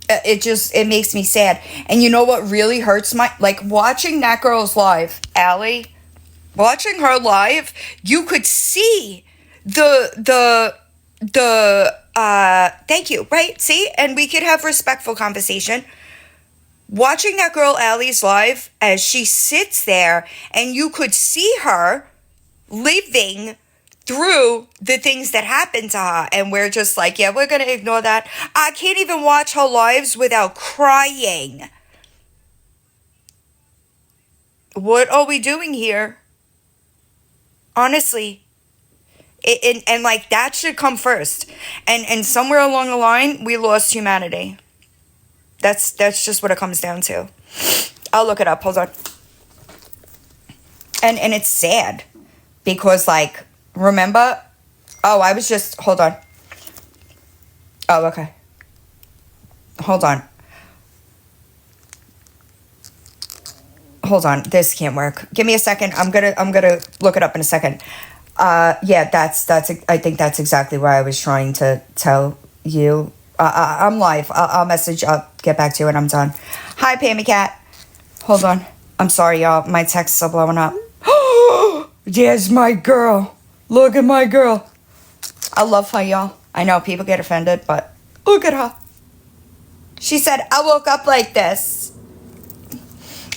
It makes me sad. And you know what really hurts like, watching that girl's live, Allie, watching her live, you could see thank you, right? See? And we could have respectful conversation. Watching that girl Allie's live as she sits there, and you could see her living through the things that happened to her, and we're just like, yeah, we're gonna ignore that. I can't even watch her lives without crying. What are we doing here? Honestly. And like, that should come first. And somewhere along the line, we lost humanity. That's just what it comes down to. I'll look it up. Hold on. And it's sad. Because, like, remember? Oh, I was just... Hold on. Oh, okay. Hold on. Hold on. This can't work. Give me a second. I'm gonna look it up in a second. Yeah, that's. I think that's exactly what I was trying to tell you. I'm live. I'll message. I'll get back to you when I'm done. Hi, Pammy Cat. Hold on. I'm sorry, y'all. My texts are blowing up. There's my girl. Look at my girl. I love her, y'all. I know people get offended, but look at her. She said, I woke up like this.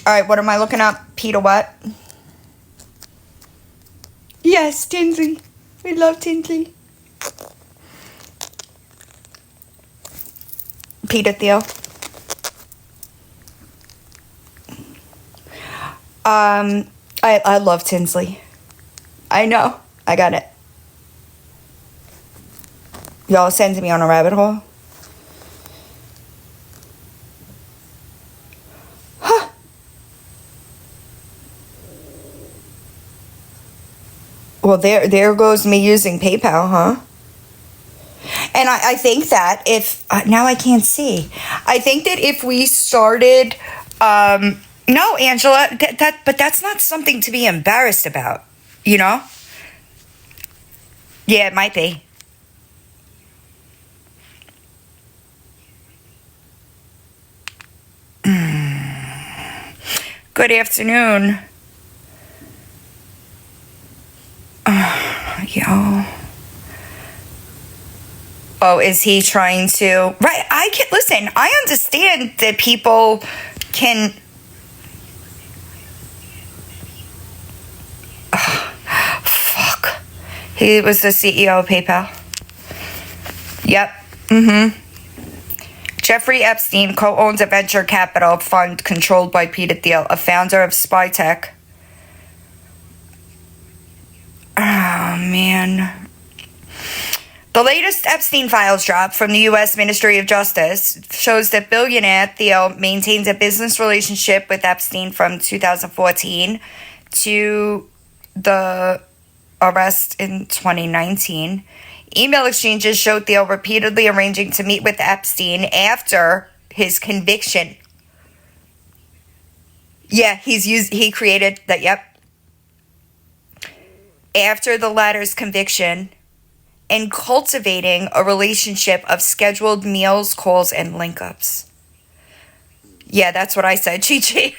All right, what am I looking up? Peter what? Yes, Tinsley. We love Tinsley. Peter Thiel. I love Tinsley. I know. I got it. Y'all sending me on a rabbit hole? Huh. Well, there goes me using PayPal, huh? And I think that if... now I can't see. I think that if we started... no, Angela, but that's not something to be embarrassed about, you know? Yeah, it might be. Good afternoon. Yo. Oh, is he trying to... Right, I can... Listen, I understand that people can... Fuck. He was the CEO of PayPal. Yep. Jeffrey Epstein co-owns a venture capital fund controlled by Peter Thiel, a founder of spy tech. Oh, man. The latest Epstein files drop from the U.S. Ministry of Justice shows that billionaire Thiel maintains a business relationship with Epstein from 2014 to the arrest in 2019. Email exchanges showed Thiel repeatedly arranging to meet with Epstein after his conviction. Yeah, he created that, yep. After the latter's conviction, and cultivating a relationship of scheduled meals, calls, and link-ups. Yeah, that's what I said, Chi-Chi.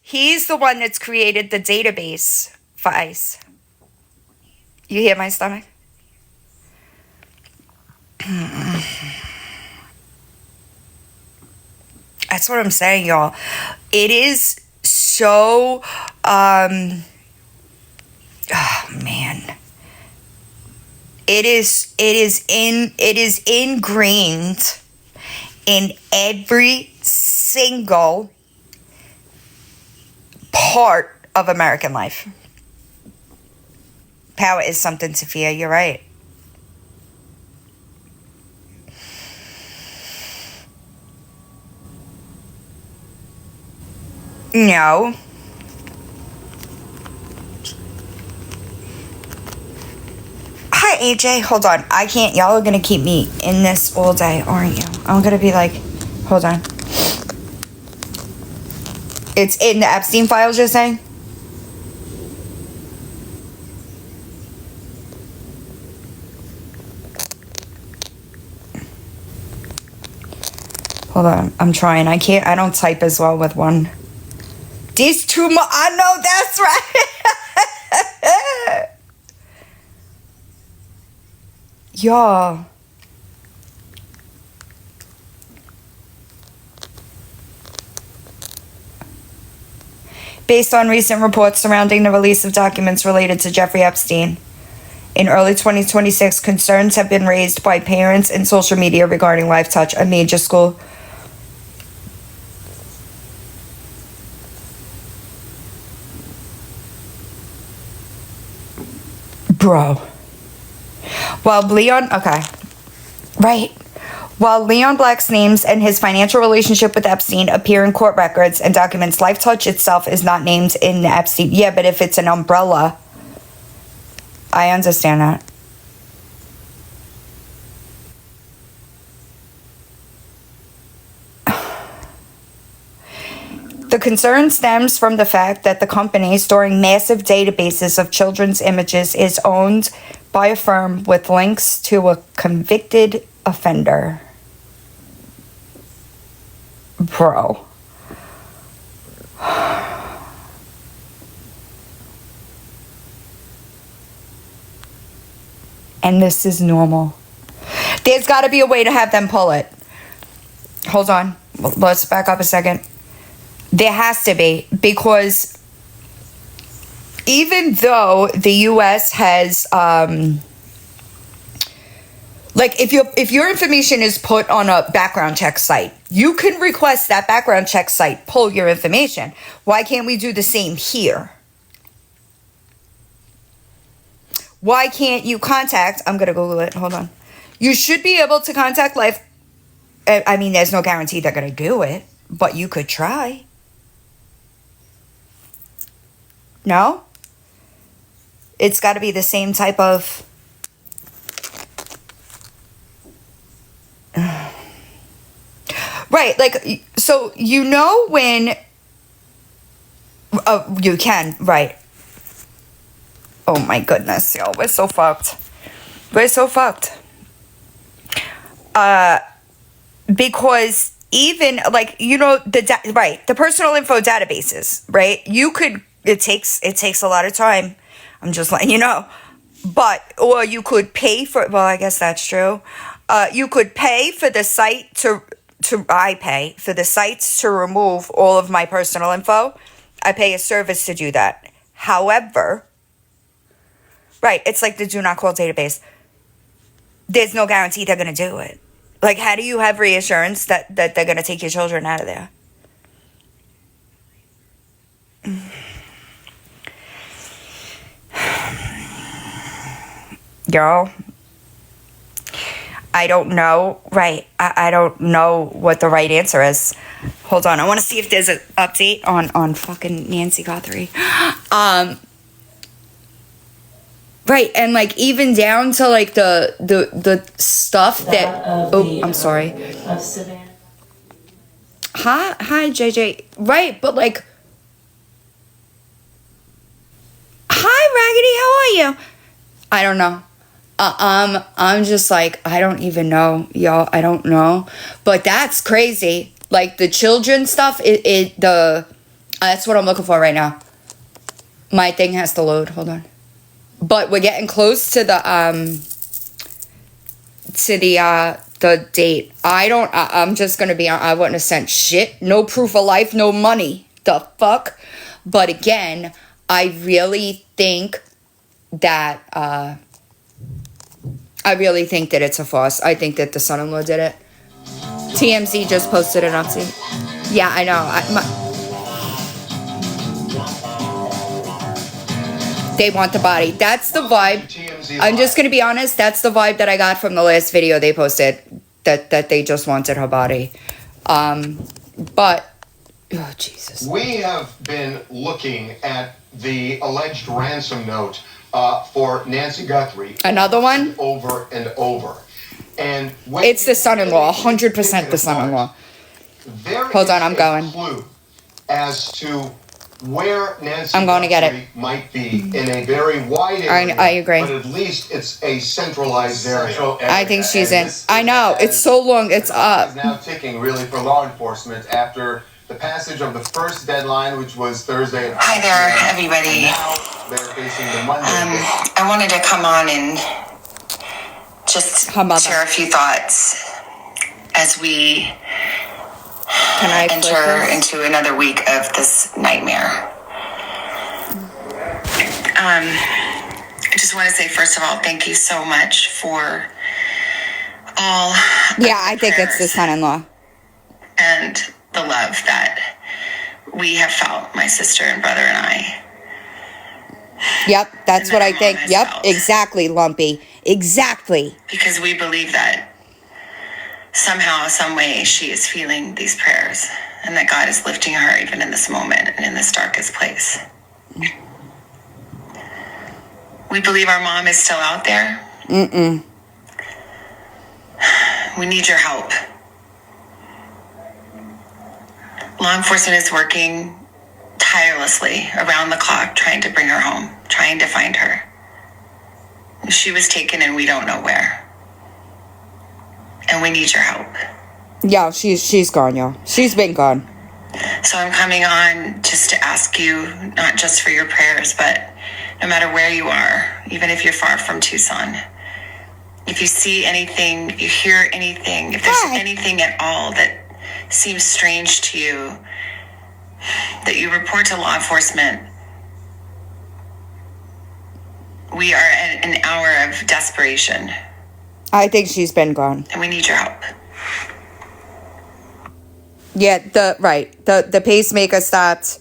He's the one that's created the database for ICE. You hear my stomach? That's what I'm saying, y'all. It is so, oh, man. It is ingrained in every single part of American life. Power is something to fear, you're right. No. Hi, AJ. Hold on. I can't. Y'all are going to keep me in this all day, aren't you? I'm going to be like, hold on. It's in the Epstein files, you're saying? Hold on. I'm trying. I don't type as well with one. These two more. I know that's right. Y'all. Based on recent reports surrounding the release of documents related to Jeffrey Epstein, in early 2026, concerns have been raised by parents and social media regarding LifeTouch, a major school Bro. While Leon Black's names and his financial relationship with Epstein appear in court records and documents, LifeTouch itself is not named in the Epstein. Yeah, but if it's an umbrella, I understand that. The concern stems from the fact that the company storing massive databases of children's images is owned by a firm with links to a convicted offender. Bro. And this is normal. There's got to be a way to have them pull it. Hold on. Let's back up a second. There has to be, because even though the U.S. has, like, if your information is put on a background check site, you can request that background check site pull your information. Why can't we do the same here? Why can't you contact, I'm going to Google it, hold on. You should be able to contact Life. I mean, there's no guarantee they're going to do it, but you could try. No? It's got to be the same type of... Right, like, so you know when... you can, right. Oh my goodness, yo, we're so fucked. We're so fucked. Because even, like, you know, the personal info databases, right? You could... It takes a lot of time. I'm just letting you know. But, or you could pay for, well, I guess that's true. You could pay for the site I pay for the sites to remove all of my personal info. I pay a service to do that. However, right, it's like the do not call database. There's no guarantee they're going to do it. Like, how do you have reassurance that they're going to take your children out of there? Girl, I don't know. Right. I don't know what the right answer is. Hold on. I want to see if there's an update on fucking Nancy Guthrie. Right. And like even down to like the stuff I'm sorry. Of Savannah. Hi, JJ. Right. But like, hi, Raggedy. How are you? I don't know. I'm just like, I don't even know, y'all. I don't know. But that's crazy. Like the children stuff, that's what I'm looking for right now. My thing has to load. Hold on. But we're getting close to the date. I'm just going to be, I wouldn't have sent shit. No proof of life, no money. The fuck? But again, I really think that, it's a farce. I think that the son-in-law did it. TMZ just posted an update. Yeah, I know. They want the body. That's the vibe. I'm just going to be honest. That's the vibe that I got from the last video they posted. That they just wanted her body. But, oh, Jesus. We have been looking at the alleged ransom note for Nancy Guthrie. Another one? Over and over. And it's the son-in-law, 100% the son-in-law. Hold on, I'm going. Clue as to where Nancy I'm going to get it. Might be in a very wide area. I agree. But at least it's a centralized area. I think she's in. I know, it's so long, it's up. It's now ticking really for law enforcement after the passage of the first deadline, which was Thursday. Hi there, everybody. They're facing the Monday. I wanted to come on and just share a few thoughts as we enter into another week of this nightmare. I just want to say, first of all, thank you so much for all. Yeah, I think it's the son-in-law. And the love that we have felt, my sister and brother and I. Yep, that's And what that I our think. mom has Yep, felt. exactly, Lumpy. Exactly. Because we believe that somehow, some way, she is feeling these prayers, and that God is lifting her even in this moment and in this darkest place. We believe our mom is still out there. We need your help. Law enforcement is working tirelessly around the clock trying to bring her home, trying to find her. She was taken and we don't know where. And we need your help. Yeah, she's gone, y'all. She's been gone. So I'm coming on just to ask you, not just for your prayers, but no matter where you are, even if you're far from Tucson, if you see anything, if you hear anything, if there's anything at all that seems strange to you, that you report to law enforcement. We are at an hour of desperation. I think she's been gone. And we need your help. Yeah, the pacemaker stopped.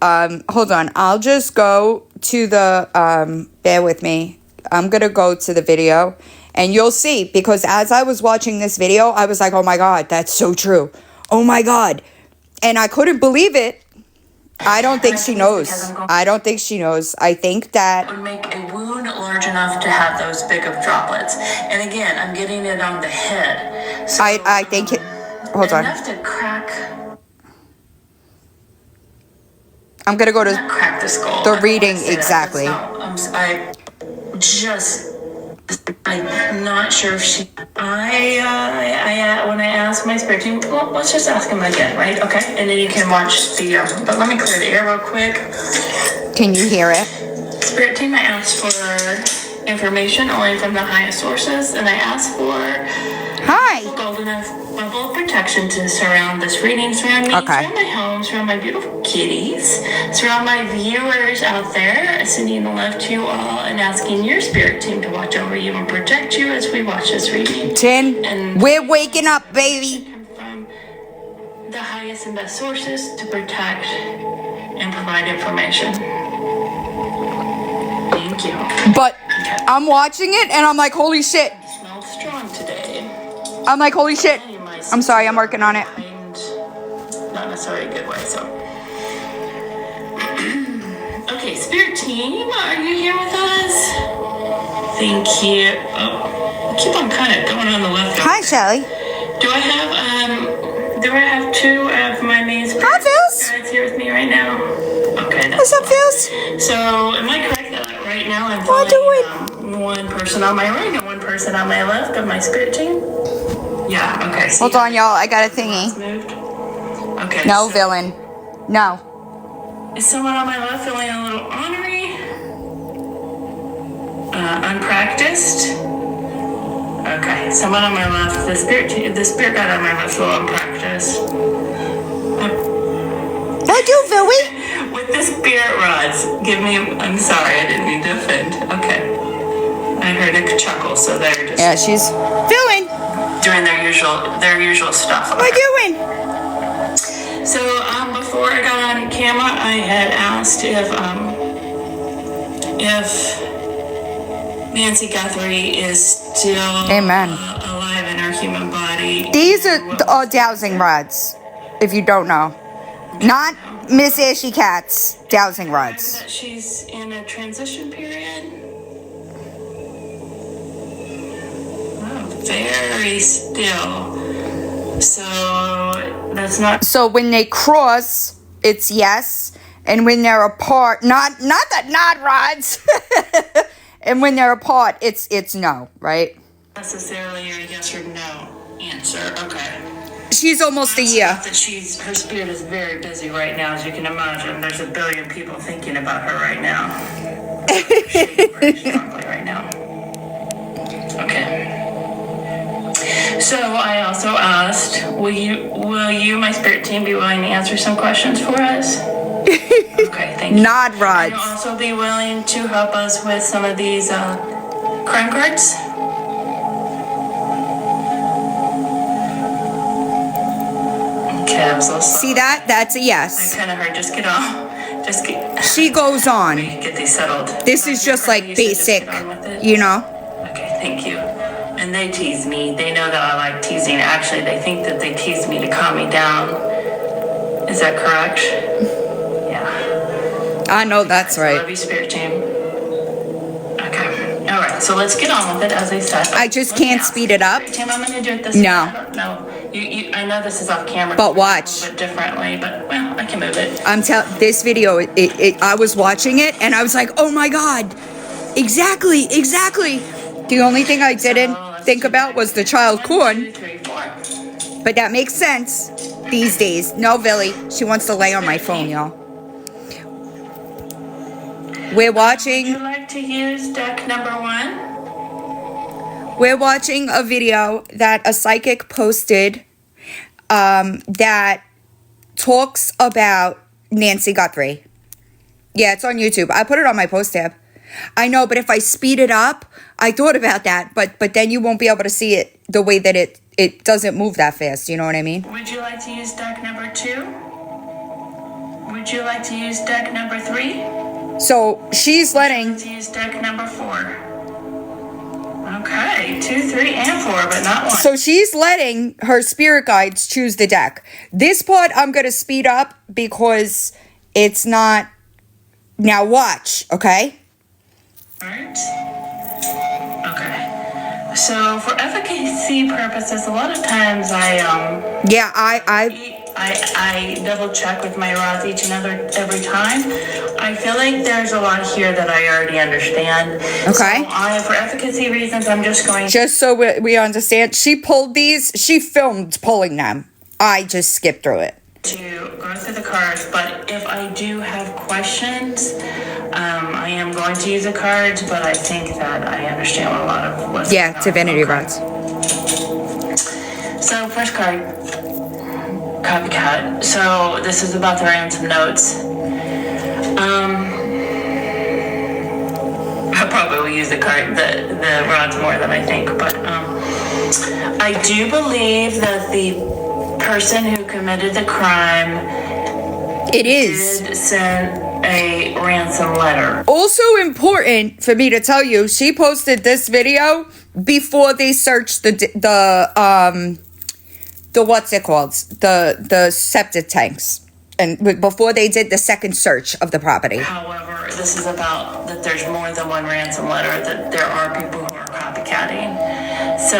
Hold on. I'll just go to the bear with me. I'm gonna go to the video and you'll see, because as I was watching this video, I was like, oh my God, that's so true. Oh my God. And I couldn't believe it. I don't think she knows. I don't think she knows. I think that Would make a wound large enough to have those big of droplets. And again, I'm getting it on the head. So, I think it. Hold on. enough to crack. I'm gonna go to Not crack the skull. the I don't reading wanna say that. exactly. That's not- I'm not sure if she. When I asked my spirit team, well, let's just ask him again, right? Okay, and then you can watch the. But let me clear the air real quick. Can you hear it? Spirit team, I asked for information only from the highest sources, and I asked for Hi. golden bubble of protection to surround this reading, surround me, Okay. surround my home, surround my beautiful kitties, surround my viewers out there, sending the love to you all and asking your spirit team to watch over you and protect you as we watch this reading. 10. And We're waking up, baby. come from the highest and best sources to protect and provide information. Thank you. But I'm watching it and I'm like, holy shit. It smells strong today. I'm like, holy shit. I'm sorry, I'm working on it. Not necessarily a good way, so. Okay, spirit team, are you here with us? Thank you. Oh, I keep on kind of going on the left. Hi, Shelly. Do I have two of my main spirit Hi, Phils. guides here with me right now? Okay. What's up, Phils? So, am I correct that right now I'm What feeling one person on my right and one person on my left of my spirit team? Yeah, okay. Hold on, y'all. I got a thingy. Moved. Okay. No, so villain. No. is someone on my left feeling a little ornery? Unpracticed? Okay. Someone on my left, the spirit guide on my left is a little unpracticed. What do, Philly? With the spirit rods, I'm sorry, I didn't mean to offend. Okay. I heard a chuckle, so they're just Yeah, she's villain. doing their usual stuff. What doing? So before I got on camera, I had asked if Nancy Guthrie is still Amen. alive in her human body. These are dowsing rods, if you don't know. Not Miss Ashy Cat's dowsing rods. That she's in a transition period. Oh, very still. So that's not. So when they cross, it's yes, and when they're apart, not the rods. And when they're apart, it's no, right? Necessarily a yes or no answer. Okay. She's almost a year. That her spirit is very busy right now, as you can imagine. There's a billion people thinking about her right now. Shaking very strongly right now. Okay. So I also asked, will you, my spirit team, be willing to answer some questions for us? Okay, thank you. Nod And rods. you'll also be willing to help us with some of these crime cards? Okay, I'm so sorry. See that? That's a yes. I kind of heard just Just she goes on. get these settled. This is just like You said just basic, get on with it? you know? Okay, thank you. And they tease me. They know that I like teasing. Actually, they think that they tease me to calm me down. Is that correct? Yeah. I know that's I right. love you, Spirit Team. Okay. All right. So let's get on with it, as I said. I just Let me can't ask. speed it up. Spirit Team, I'm going to do it this No. way. I don't know. I know this is off camera. But watch. A little bit differently, but well, I can move it. This video, I was watching it and I was like, oh my God, exactly. The only thing I didn't think about was the child 1, corn, 2, 3, 4. but that makes sense these days. No, Billy, she wants to lay on my phone, y'all. We're Would watching. you like to use deck number 1? We're watching a video that a psychic posted that talks about Nancy Guthrie. Yeah, it's on YouTube. I put it on my post tab. I know, but if I speed it up, I thought about that, but then you won't be able to see it the way that it doesn't move that fast. You know what I mean? Would you like to use deck number 2? Would you like to use deck number 3? So she's letting. Let's use deck number 4. Okay, 2, 3, and 4, but not 1. So she's letting her spirit guides choose the deck. This part I'm going to speed up because it's not. Now watch, okay? Alright. Okay. So for efficacy purposes, a lot of times Yeah, I double check with my rods each and every time. I feel like there's a lot here that I already understand. Okay. So for efficacy reasons, I'm just going just so we understand, she pulled these. She filmed pulling them. I just skipped through it. to go through the cards, but if I do have questions, I am going to use the cards, but I think that I understand a lot of what's Yeah, going on. divinity Okay. rods. So first card, copycat. So this is about the ransom notes. I probably will use the rods more than I think, but I do believe that the person who committed the crime It is. did send a ransom letter. Also important for me to tell you, she posted this video before they searched the what's it called? The septic tanks. And before they did the second search of the property. However, this is about that there's more than one ransom letter, that there are people who are copycatting. So,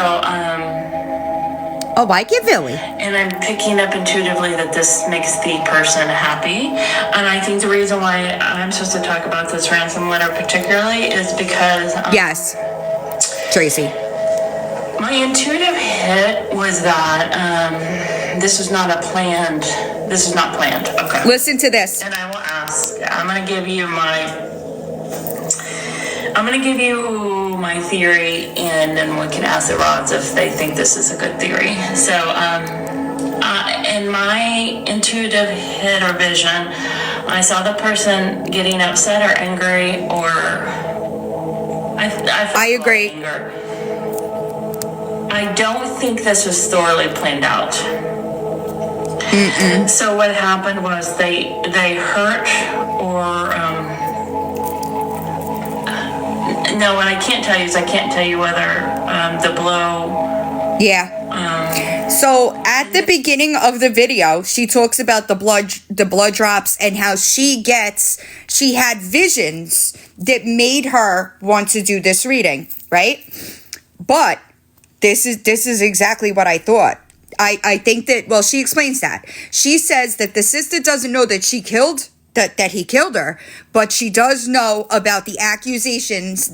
Oh, I get Billy. and I'm picking up intuitively that this makes the person happy. And I think the reason why I'm supposed to talk about this ransom letter particularly is because Yes. Tracy. my intuitive hit was that this is not planned. Okay. Listen to this. And I will ask. I'm gonna give you my theory, and then we can ask the rods if they think this is a good theory. So, in my intuitive hit or vision, I saw the person getting upset or angry, or I felt agree. anger. I don't think this was thoroughly planned out. So what happened was they hurt or no, what I can't tell you is I can't tell you whether the blow. Yeah. So at the beginning of the video, she talks about the blood drops and how she had visions that made her want to do this reading, right? But this is exactly what I thought. I think that, well, she explains that. She says that the sister doesn't know that that he killed her, but she does know about the accusations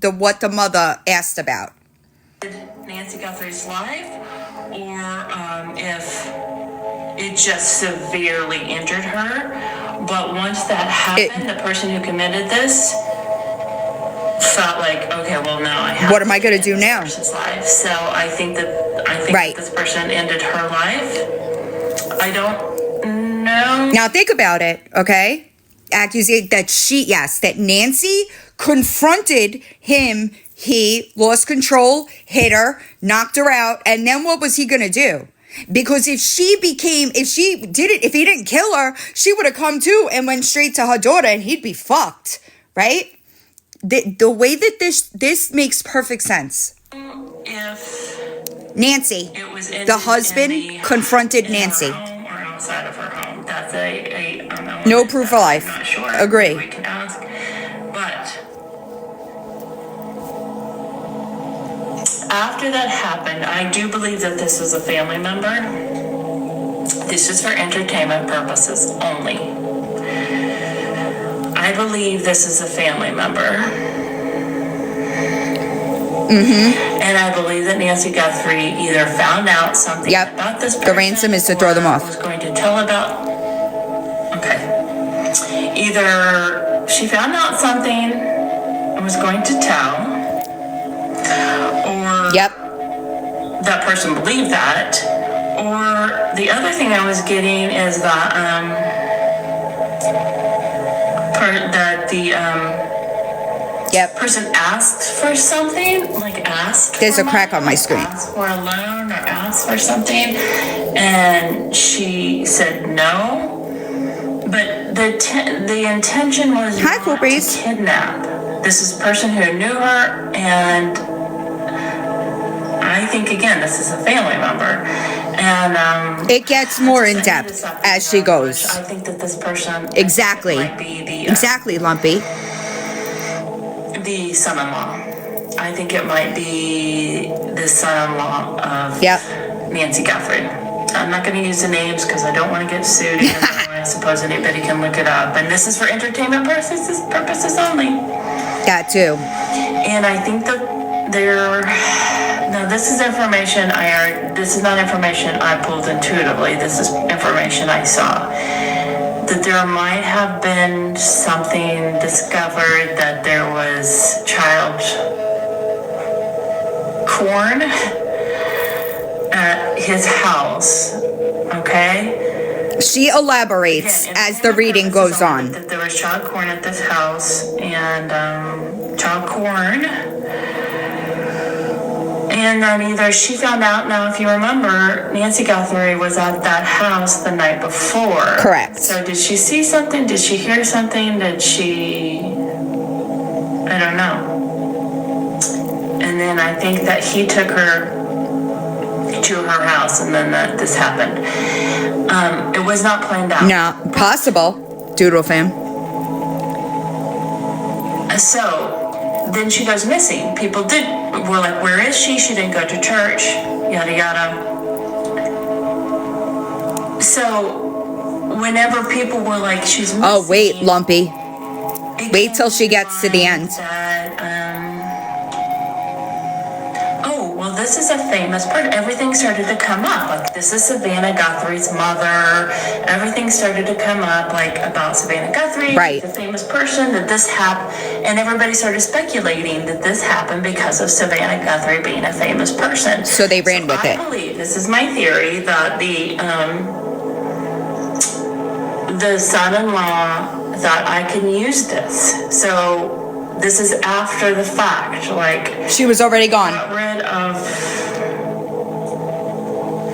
what the mother asked about. Nancy Guthrie's life, or if it just severely injured her. But once that happened, the person who committed this felt like, okay, well, now I have. What am I going to do now? Person's life. So I think that Right. this person ended her life. I don't know. Now think about it, okay? Accusation that Nancy confronted him. He lost control, hit her, knocked her out, and then what was he going to do? Because if he didn't kill her, she would have come to and went straight to her daughter and he'd be fucked, right? The way that this makes perfect sense. If Nancy, it was in the husband confronted in Nancy. her home or outside of her home, that's No proof of life. I'm not sure. Agree. We can ask, but after that happened, I do believe that this was a family member. This is for entertainment purposes only. I believe this is a family member. And I believe that Nancy Guthrie either found out something about this person. The ransom is to throw them off. Was going to tell about. Okay. Either she found out something and was going to tell, or that person believed that, or the other thing I was getting is that the person asked for something, like asked. There's for a crack money, on my screen. Asked for a loan or asked for something, and she said no. But the intention was not to kidnap. This is a person who knew her, and I think again this is a family member. And it gets more in depth as she goes. I think that this person exactly might be the exactly Lumpy. The son-in-law. I think it might be the son-in-law of Nancy Guthrie. I'm not going to use the names because I don't want to get sued. I suppose anybody can look it up. And this is for entertainment purposes only. That too. And I think that this is information this is not information I pulled intuitively. This is information I saw. That there might have been something discovered that there was child corn at his house. Okay? She elaborates as the reading goes on. That there was child corn at this house, and child corn. And then either she found out, now if you remember, Nancy Guthrie was at that house the night before. Correct. So did she see something? Did she hear something? I don't know. And then I think that he took her to her house, and then this happened. It was not planned out. No, possible. Doodle fam. So then she goes missing. People were like, where is she? She didn't go to church, yada yada. So whenever people were like, she's missing. Oh, wait, Lumpy. Wait till she gets to the end. This is a famous person. Everything started to come up. Like, this is Savannah Guthrie's mother. Everything started to come up, like, about Savannah Guthrie. Right. The famous person, that this happened. And everybody started speculating that this happened because of Savannah Guthrie being a famous person. So they ran with it. I believe, this is my theory, that the son-in-law thought I can use this. So this is after the fact, like she was already gone. Got rid of,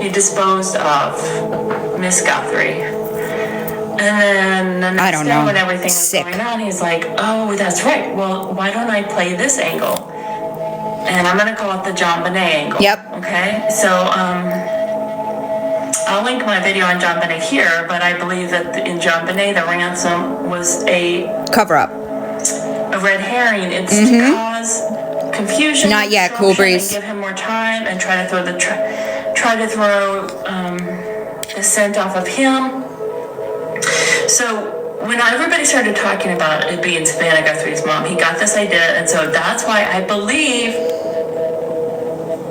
he disposed of Miss Guthrie, and then the next day when everything was going on, he's like, "Oh, that's right. Well, why don't I play this angle?" And I'm gonna call it the John Bonet angle. Yep. Okay. So I'll link my video on John Bonet here, but I believe that in John Bonet, the ransom was a cover-up. A red herring. It's to cause confusion. Not yet, Cool Breeze. Give him more time and try to throw the scent off of him. So when everybody started talking about it being Savannah Guthrie's mom, he got this idea, and so that's why I believe.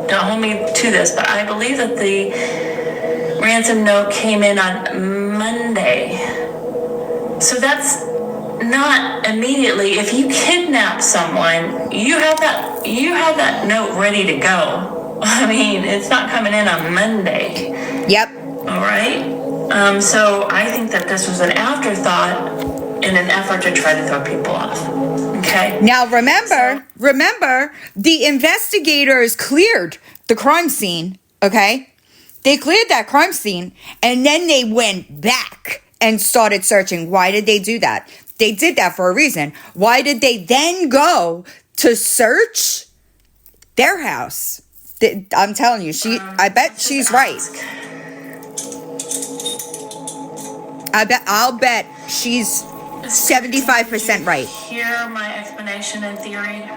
Don't hold me to this, but I believe that the ransom note came in on Monday. So that's not immediately. If you kidnap someone, you have that note ready to go. I mean, it's not coming in on Monday. Yep. All right. So I think that this was an afterthought in an effort to try to throw people off. Okay. Now remember, the investigators cleared the crime scene. Okay. They cleared that crime scene, and then they went back and started searching. Why did they do that? They did that for a reason. Why did they then go to search their house? I'm telling you, I bet she's right. I'll bet she's 75% right. Hear my explanation and theory?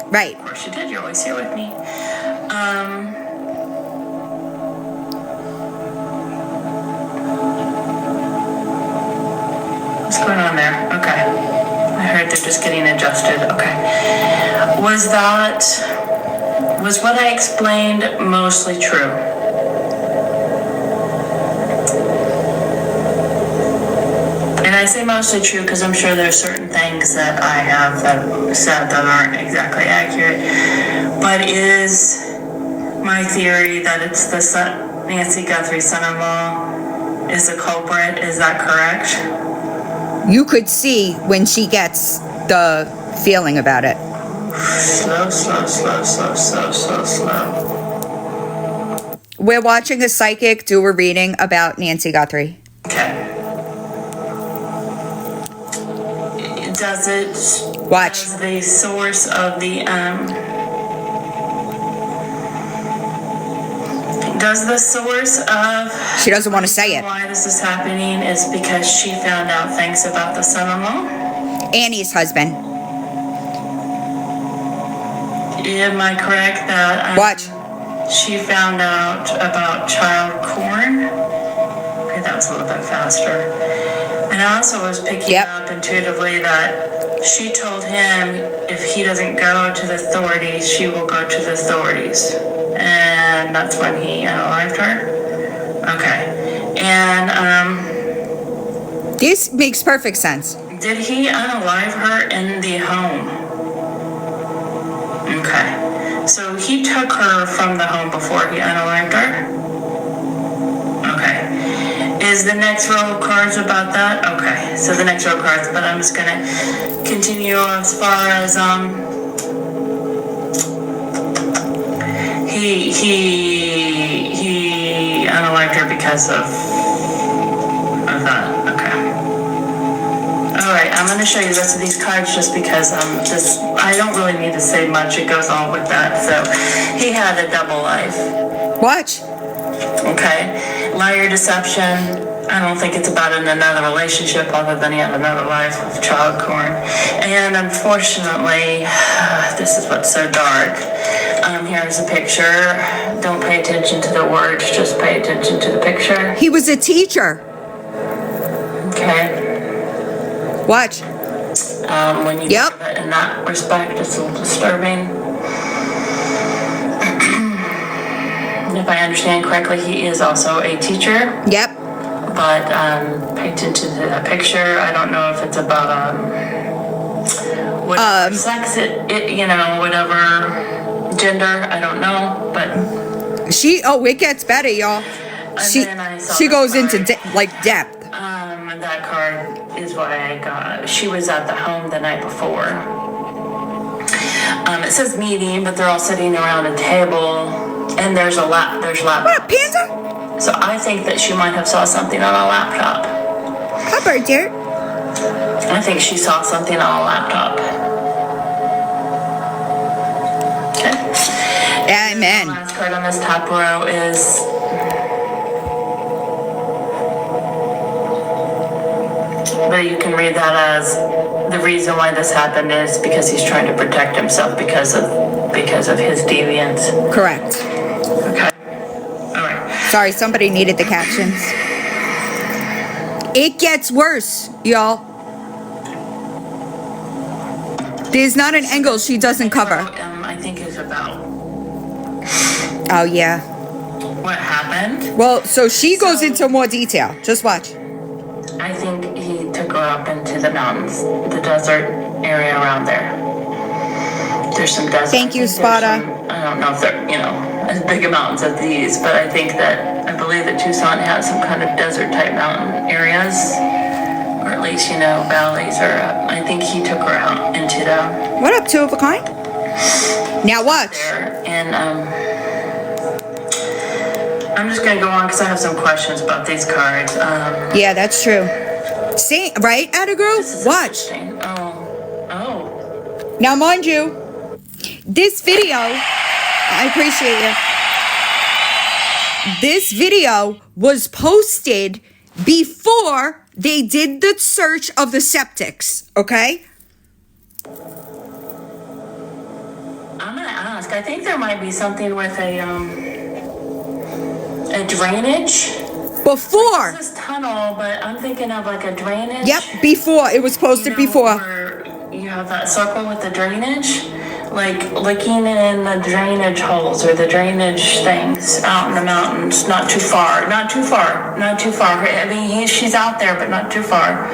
Right. Of course you did. You're always here with me. What's going on there? Okay. I heard they're just getting adjusted. Okay. Was what I explained mostly true? And I say mostly true because I'm sure there's certain things that I have said that aren't exactly accurate. But is my theory that it's the Nancy Guthrie son-in-law is the culprit, is that correct? You could see when she gets the feeling about it. Slow. We're watching a psychic do a reading about Nancy Guthrie. Okay. Does it... Watch. Does the source of the, Does the source of... She doesn't want to say it. Why this is happening is because she found out things about the son-in-law? Annie's husband. Am I correct that... Watch. She found out about child corn? Okay, that was a little bit faster. And I also was picking up intuitively that she told him if he doesn't go to the authorities, she will go to the authorities. And that's when he unalived her? Okay. And, this makes perfect sense. did he unalive her in the home? Okay. So he took her from the home before he unalived her? Okay. Is the next row of cards about that? Okay. So the next row of cards, but I'm just gonna continue as far as, he unalived her because of that. Okay. All right, I'm going to show you the rest of these cards just because I don't really need to say much. It goes on with that. So he had a double life. Watch. Okay. Liar, deception. I don't think it's about in another relationship other than he had another life of child corn. And unfortunately, this is what's so dark. Here's a picture. Don't pay attention to the words, just pay attention to the picture. He was a teacher. Okay. Watch. When you think of it in that respect, it's a little disturbing. If I understand correctly, he is also a teacher. Yep. But pay attention to that picture. I don't know if it's about whatever sex it whatever gender. I don't know, but it gets better, y'all. She goes into depth. That card is why I got. She was at the home the night before. It says meeting, but they're all sitting around a table, and there's laptop. What up, Panda? So I think that she might have saw something on a laptop. How about dear? I think she saw something on a laptop. Okay. Amen. The last card on this top row is but you can read that as the reason why this happened is because he's trying to protect himself because of his deviance. Correct. Okay. All right. Sorry, somebody needed the captions. It gets worse, y'all. There's not an angle she doesn't cover. I think is about Oh, yeah. what happened. Well, so she goes into more detail. Just watch. I think he took her up into the mountains, the desert area around there. There's some desert. Thank you, Spada. I don't know if they're, as big a mountains as these, but I believe that Tucson has some kind of desert type mountain areas, or at least, valleys, or I think he took her out into the... What up, two of a kind? Now watch. There, and, I'm just gonna go on because I have some questions about these cards. Yeah, that's true. See, right, Atta girl? This is Watch. interesting. Oh. Now, mind you, this video, I appreciate you. This video was posted before they did the search of the septics, okay? I'm gonna ask. I think there might be something with a drainage. Before. This is tunnel, but I'm thinking of like a drainage. Yep, before. It was posted before. Where you have that circle with the drainage, like looking in the drainage holes or the drainage things out in the mountains. Not too far. Not too far. Not too far. I mean, she's out there, but not too far.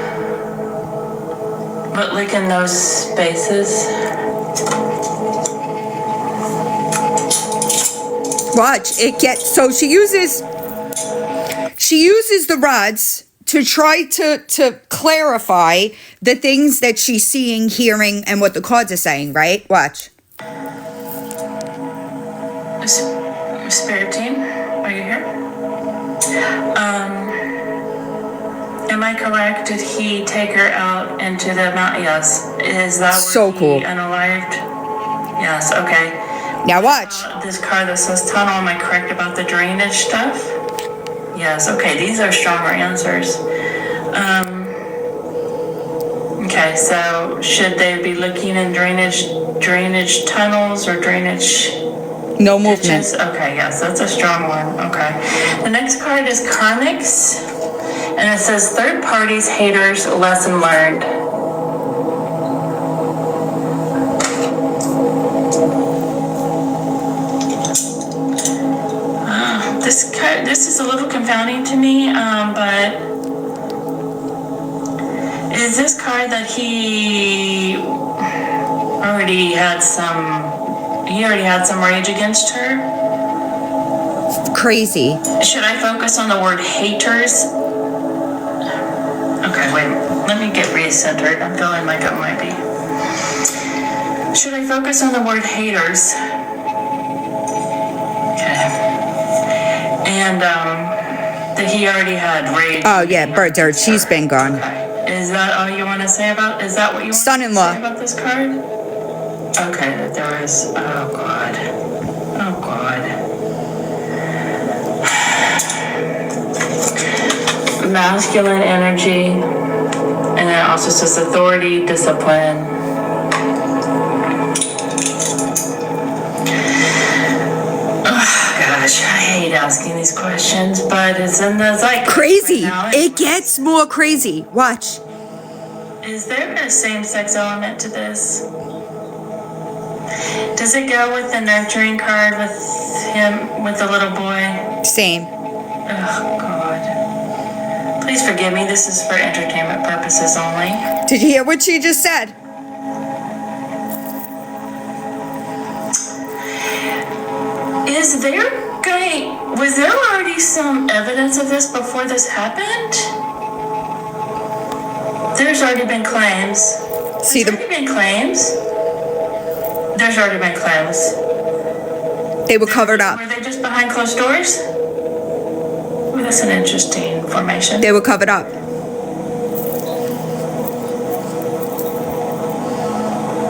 But look in those spaces. Watch it get. So she uses the rods to try to clarify the things that she's seeing, hearing, and what the cards are saying, right? Watch. Spirit team, are you here? Am I correct? Did he take her out into the mountain? Yes. Is that so cool? Unalived? Yes. Okay. Now watch. This card that says tunnel. Am I correct about the drainage stuff? Yes. Okay. These are stronger answers. Okay. So should they be looking in drainage tunnels or drainage? No movement. Ditches? Okay. Yes, that's a strong one. Okay. The next card is karmics, and it says third parties, haters, lesson learned. This is a little confounding to me, but is this card that he already had some rage against her? Crazy. Should I focus on the word haters? Okay, wait, let me get recentered. I'm feeling like it might be. Should I focus on the word haters? And that he already had rage. Oh yeah, bird dirt. She's been gone. Okay. Is that all you want to say about? Is that what you want to say about this card? Okay, that there is. Oh God. Oh God. Masculine energy, and then it also says authority, discipline. Gosh, I hate asking these questions, but it's in the like Crazy. Right now. It gets more crazy. Watch. Is there a same-sex element to this? Does it go with the nurturing card with him, with the little boy? Same. Oh, God. Please forgive me. This is for entertainment purposes only. Did you hear what she just said? Was there already some evidence of this before this happened? There's already been claims. There's already been claims. They were covered up. Were they just behind closed doors? Well, that's an interesting formation. They were covered up.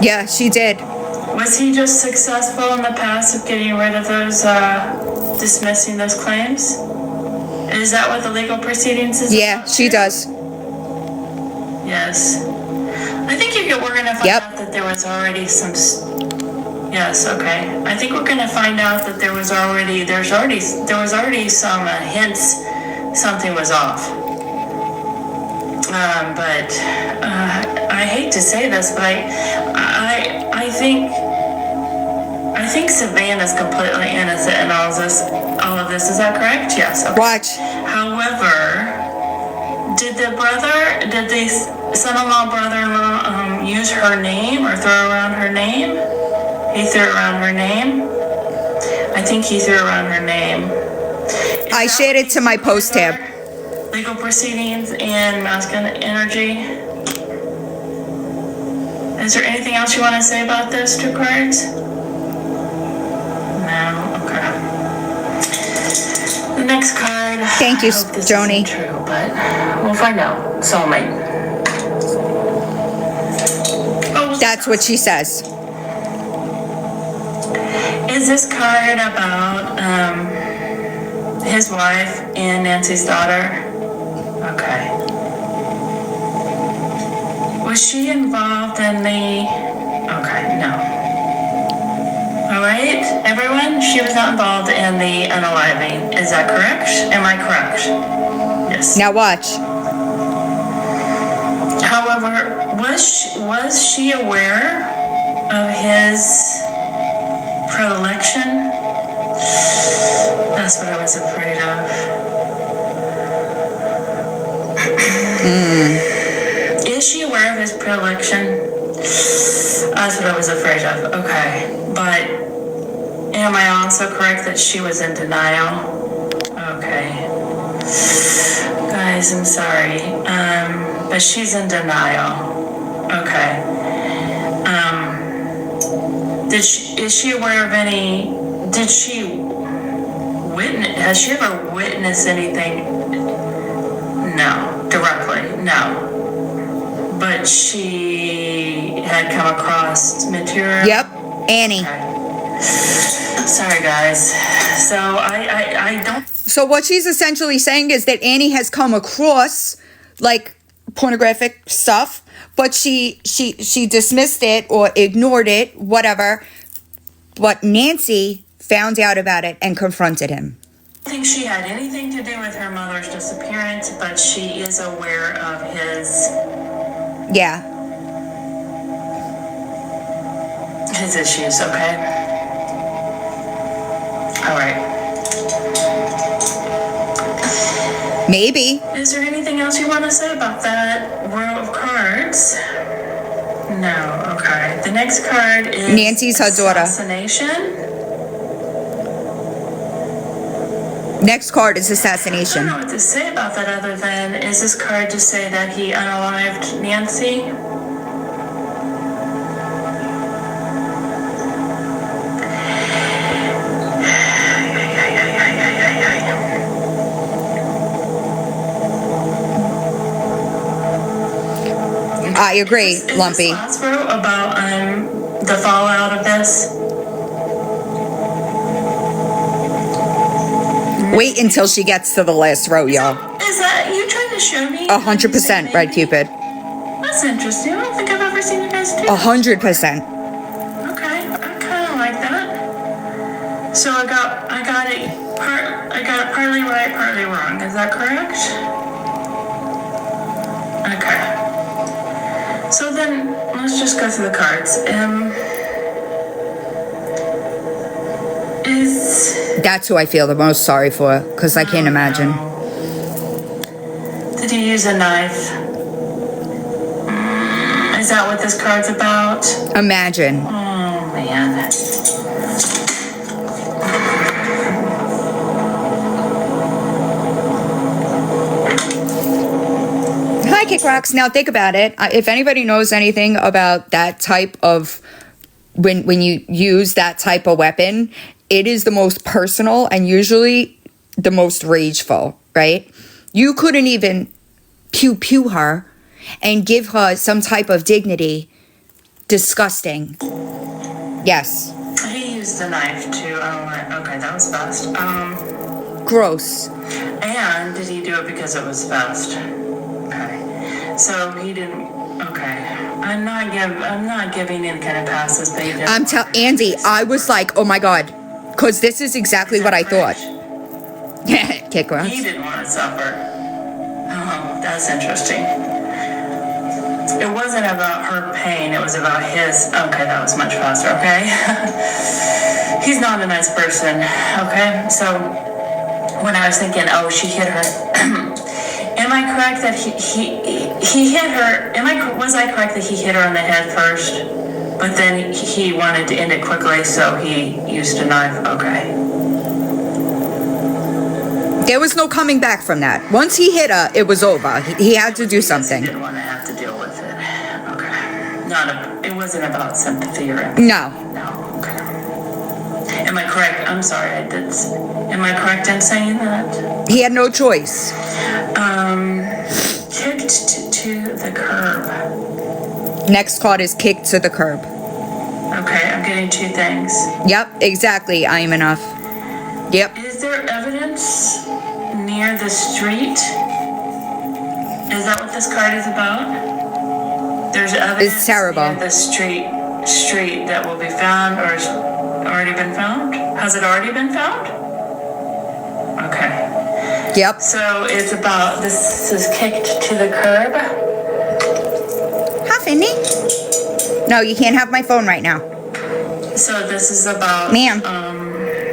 Yeah, she did. Was he just successful in the past of getting rid of those, dismissing those claims? Is that what the legal proceedings is Yeah, about she here? does. Yes. I think we're going to find out that there was already some... Yes, okay. I think we're going to find out that there was already some hints something was off. But I hate to say this, but I think Savannah's completely innocent in all of this. Is that correct? Yes. Okay. Watch. However, did the son-in-law, brother-in-law use her name or throw around her name? He threw around her name. I think he threw around her name. I shared it to my post tab. Legal proceedings and masculine energy. Is there anything else you want to say about those two cards? No? Okay. The Thank you, I hope this Joni. isn't true, but we'll find out. Soulmate. Oh, That's what she says. is this card about his wife and Nancy's daughter? Okay. Was she involved in the... Okay, no. All right, everyone, she was not involved in the unaliving. Is that correct? Am I correct? Yes. Now watch. However, was she aware of his predilection? That's what I was afraid of. Is she aware of his predilection? That's what I was afraid of. Okay. But am I also correct that she was in denial? Okay. Guys, I'm sorry. But she's in denial. Okay. Is she aware of any, has she ever witnessed anything? No, directly, no. But she had come across material? Yep, Annie. Okay. Sorry, guys. So I don't... So what she's essentially saying is that Annie has come across, like, pornographic stuff, but she dismissed it or ignored it, whatever. But Nancy found out about it and confronted him. I think she had anything to do with her mother's disappearance, but she is aware of his Yeah. issues, okay? All right. Maybe. Is there anything else you want to say about that row of cards? No, okay. The next card is Nancy's her daughter. assassination. Next card is I assassination. don't know what to say about that other than, is this card to say that he unalived Nancy? I agree, Is Lumpy. this last row about the fallout of this? Wait until she gets to the last row, y'all. Is that you trying to show me? 100%, Red Cupid. That's interesting. I don't think I've ever seen you guys do. 100%. Okay, I kind of like that. So I got it partly right, partly wrong. Is that correct? Okay. So then let's just go through the cards. That's who I feel the most sorry for, because I can't imagine. Did he use a knife? Is that what this card's about? Imagine. Oh, man. Hi, Kick Rocks. Now think about it. If anybody knows anything about that type of, when you use that type of weapon, it is the most personal and usually the most rageful, right? You couldn't even pew her and give her some type of dignity. Disgusting. Yes. He used a knife to, okay, that was fast. Gross. And did he do it because it was fast? Okay. So he didn't, okay. I'm not giving any kind of passes, but he did. Andy, I was like, oh my God. Because this is exactly what I thought. Kick Rocks. He didn't want to suffer. Oh, that's interesting. It wasn't about her pain, it was about his. Okay, that was much faster, okay? He's not a nice person, okay? So when I was thinking, oh, she hit her. Am I correct that he hit her? Was I correct that he hit her on the head first? But then he wanted to end it quickly, so he used a knife. Okay. There was no coming back from that. Once he hit her, it was over. He had to do something. He didn't want to have to deal with it. Okay. It wasn't about sympathy or anything. No. No. Okay. Am I correct? I'm sorry. Am I correct in saying that? He had no choice. Kicked to the curb. Next card is kicked to the curb. Okay, I'm getting two things. Yep, exactly. I am enough. Yep. Is there evidence near the street? Is that what this card is about? There's evidence It's terrible. near the street that will be found or has already been found? Has it already been found? Okay. Yep. So it's about, this is kicked to the curb. Hi, Finny. No, you can't have my phone right now. So this is about, Ma'am.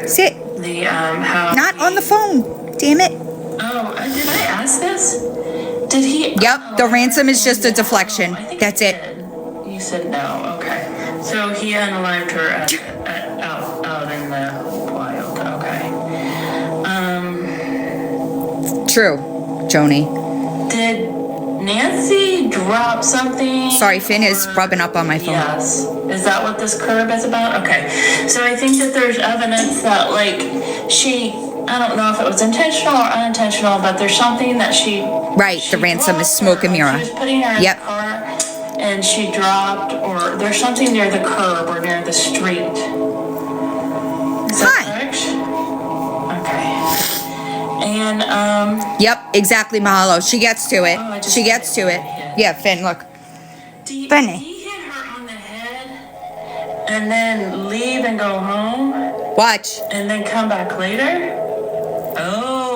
Sit. the, how. Not on the phone. Damn it. Oh, did I ask this? Did he? Yep, the ransom is just a deflection. I think That's he it. did. You said no. Okay. So he unalived her out in the wild. Okay. True, Joni. Did Nancy drop something? Sorry, Finn is or- rubbing up on my phone. Yes. Is that what this curb is about? Okay. So I think that there's evidence that, like, I don't know if it was intentional or unintentional, but there's something that she Right, the ransom is smoke and mirror. She was putting her in Yep. the car, and she dropped, or there's something near the curb or near the street. Is that Hi. correct? Okay. And Yep, exactly, Mahalo. She gets to it. Oh, I just She gets to it. Yeah, Finn, look. did Funny. he hit her on the head and then leave and go home Watch. and then come back later?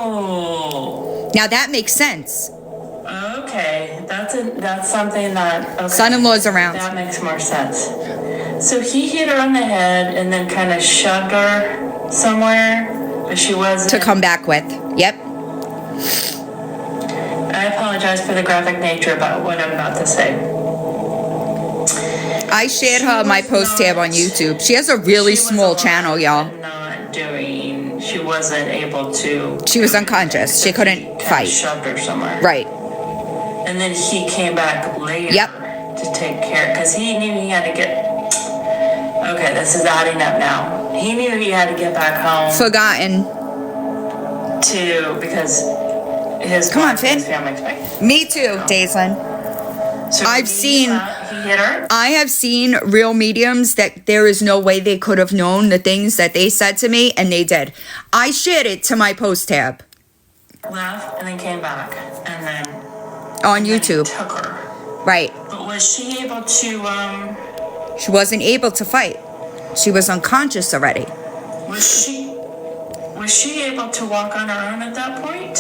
Oh. Now that makes sense. Okay, that's something that. Okay. Son-in-law's around. That makes more sense. So he hit her on the head and then kind of shoved her somewhere, but she wasn't. To come back with. Yep. I apologize for the graphic nature about what I'm about to say. I shared her my was post tab on not- YouTube. She has a really She was small alive channel, y'all. and not doing. She wasn't able to. She was unconscious. She couldn't Kinda fight. Shoved her somewhere. Right. And then he came back later. Yep. To take care, because he knew he had to get. Okay, this is adding up now. He knew he had to get back home Forgotten. because his Come on, wife and his Finn. family expected. Me too, Daislin. So I've seen- he hit her. I have seen real mediums that there is no way they could have known the things that they said to me, and they did. I shared it to my post tab Left and then came back and then on then YouTube. took her. Right. But was she able to? She wasn't able to fight. She was unconscious already. Was she able to walk on her own at that point?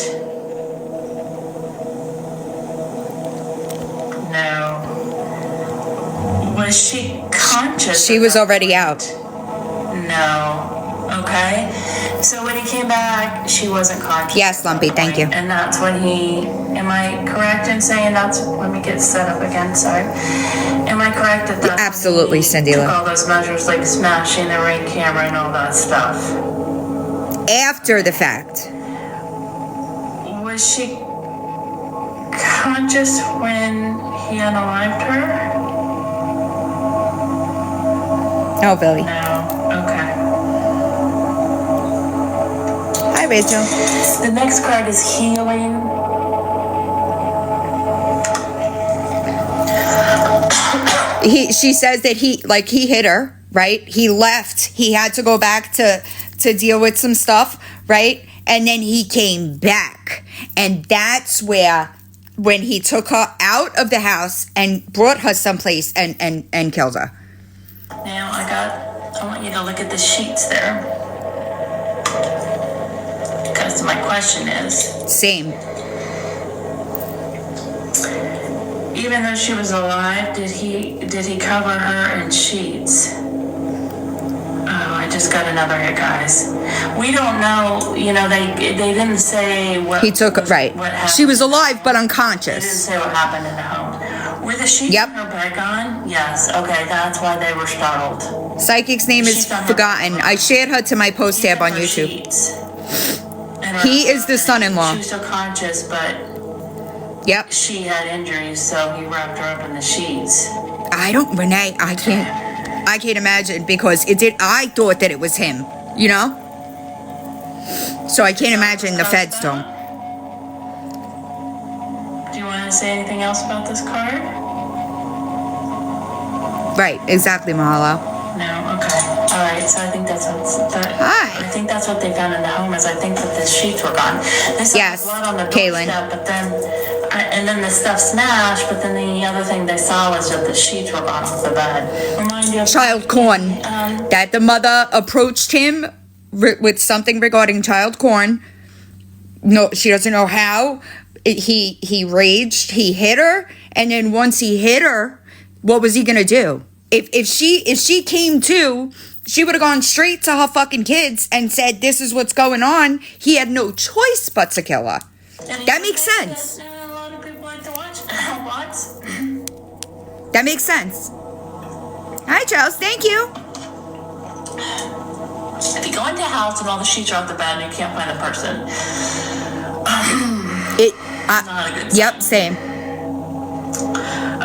No. Was she conscious? She at was that already out. point? No. Okay. So when he came back, she wasn't conscious. Yes, at that Lumpy, thank point. you. And that's when am I correct in saying that's, let me get set up again, sorry. Am I correct that that's when Absolutely, he Cindy took Lou. all those measures, like smashing the ring camera and all that stuff? After the fact. Was she conscious when he unalived her? Oh, Billy. No. Okay. Hi, Rachel. The next card is healing. She says that he hit her, right? He left. He had to go back to deal with some stuff, right? And then he came back. And that's where, when he took her out of the house and brought her someplace and killed her. Now I want you to look at the sheets there. Because my question is, Same. even though she was alive, did he cover her in sheets? Oh, I just got another hit, guys. We don't know, they didn't say what He took her, right. what happened. She was alive but They didn't unconscious. say what happened in the home. Were the sheets Yep. on her bed gone? Yes. Okay, that's why they were startled. Psychic's name is She's on her- Forgotten. I shared her to my post tab on Her YouTube. sheets. And He is the son-in-law. She was still conscious, but Yep. she had injuries, so he wrapped her up in the sheets. Renee, I can't imagine, because I thought that it was him, So I can't imagine the feds don't. to say anything else about this card? Right, exactly, Mahalo. No. Okay. All right. So I think that's Hi. I think that's what they found in the home. Is I think that the sheets were gone. They saw Yes, blood on the Kaylin. doorstep, but then the stuff smashed. But then the other thing they saw was that the sheets were gone off the bed. Remind you of Child corn. That the mother approached him with something regarding child corn. No, she doesn't know how. He raged. He hit her, and then once he hit her, what was he gonna do? If she came to, she would have gone straight to her fucking kids and said, "This is what's going on." He had no choice but to kill her. That makes sense. A lot of people like to watch. What? That makes sense. Hi, Charles. Thank you. If you go into a house and all the sheets are off the bed and you can't find the person, not a good sign. Yep, same.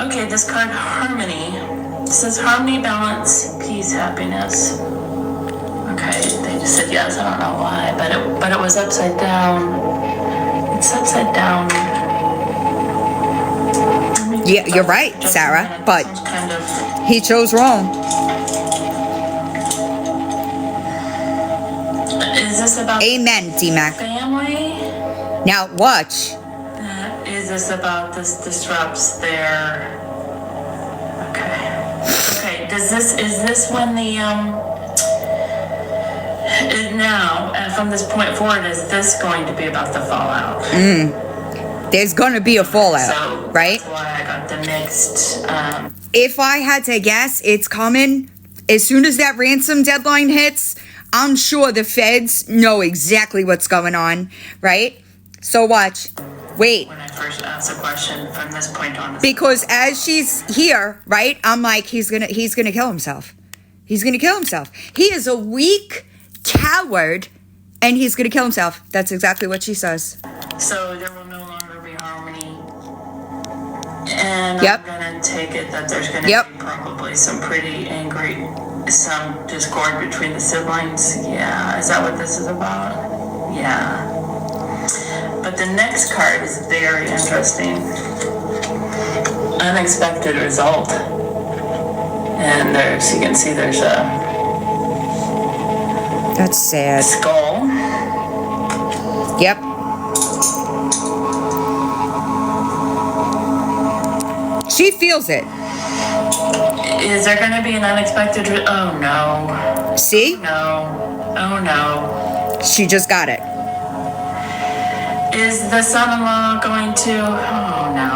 Okay, this card, Harmony. It says harmony, balance, peace, happiness. Okay, they just said yes. I don't know why, but it was upside down. It's upside down. Yeah, you're right, Sarah, but he chose wrong. Is this about Amen, D-Mac. family? Now, watch. Is this about this disrupts their... Okay, is this when the, now, from this point forward, is this going to be about the fallout? There's gonna be a fallout, So, right? that's why I got the mixed, If I had to guess, it's coming. As soon as that ransom deadline hits, I'm sure the feds know exactly what's going on, right? So watch. Wait. when I first asked the question from this point on. Because as she's here, right, I'm like, he's gonna kill himself. He's gonna kill himself. He is a weak coward, and he's gonna kill himself. That's exactly what she says. So there will no longer be harmony. And Yep. I'm gonna take it that there's gonna Yep. be probably some pretty angry, some discord between the siblings. Yeah, is that what this is about? Yeah. But the next card is very interesting. Unexpected result. And there's, you can see there's a That's sad. skull. Yep. She feels it. Is there going to be an unexpected? Oh no. See? No. Oh no. She just got it. Is the son-in-law going to? Oh no.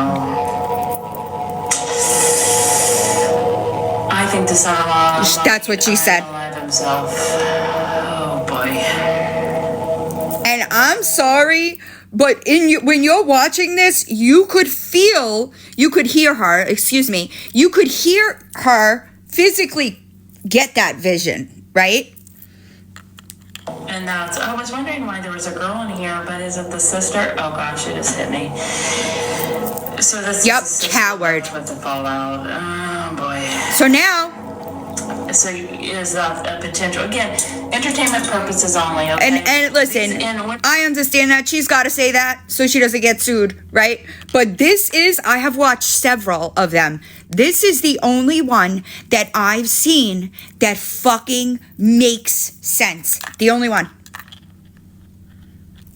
I think the son-in-law. That's what she said. Alive himself. Oh boy. And I'm sorry, but when you're watching this, you could hear her physically get that vision, right? And I was wondering why there was a girl in here, but is it the sister? Oh gosh, it just hit me. So this Yep, is the sister coward. with the fallout. Oh boy. So now, So is that a potential? Again, entertainment purposes only. Okay? and listen, I understand that she's got to say that so she doesn't get sued, right? But I have watched several of them. This is the only one that I've seen that fucking makes sense. The only one.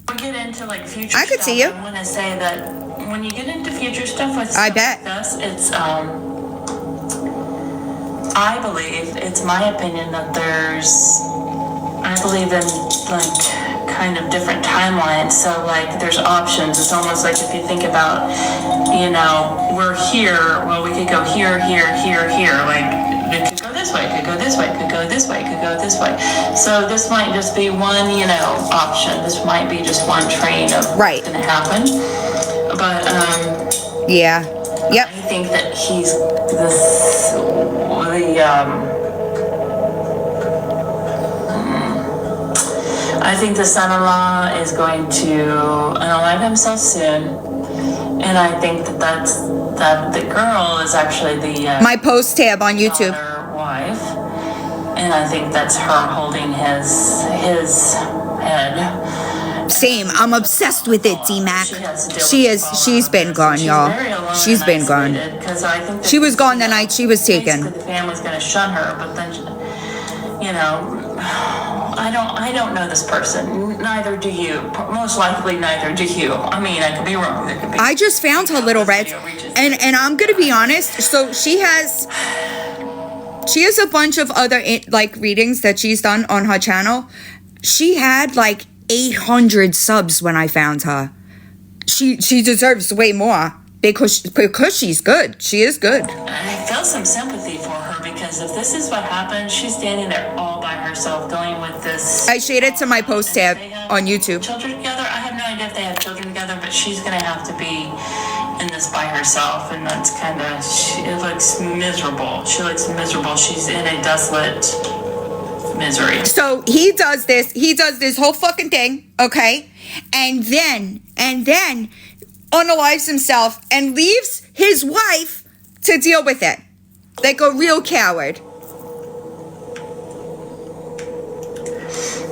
we get into like future I could stuff, see you. I want to say that when you get into future stuff with I stuff bet. like this, it's I believe, it's my opinion that I believe in like kind of different timelines. So like there's options. It's almost like if you think about, we're here, well we could go here, here, here, here. Like it could go this way, it could go this way, it could go this way, it could go this way. So this might just be one, option. This might be just one train of Right. what's gonna happen. But Yeah. Yep. I think that he's I think the son-in-law is going to unalive himself soon, and I think that the girl is actually the My post tab on YouTube. daughter wife, and I think that's her holding his head, Same. I'm obsessed with it, D-Mac. She's been gone, y'all. She's been gone. She was gone the night she was taken. The family's going to shun her, but then, you know, I don't know this person. Neither do you. Most likely, neither do you. I mean, I could be wrong. I just found her little reds, and I'm gonna be honest. So she has a bunch of other like readings that she's done on her channel. She had like 800 subs when I found her. She deserves way more because she's good. She is good. I feel some sympathy for her because if this is what happened, she's standing there all by herself dealing with this. I shared it to my post tab on YouTube. Children together? I have no idea if they have children together, but she's going to have to be in this by herself, and that's kind of, it looks miserable. She looks miserable. She's in a desolate misery. So he does this whole fucking thing, okay? And then unalives himself and leaves his wife to deal with it. Like a real coward.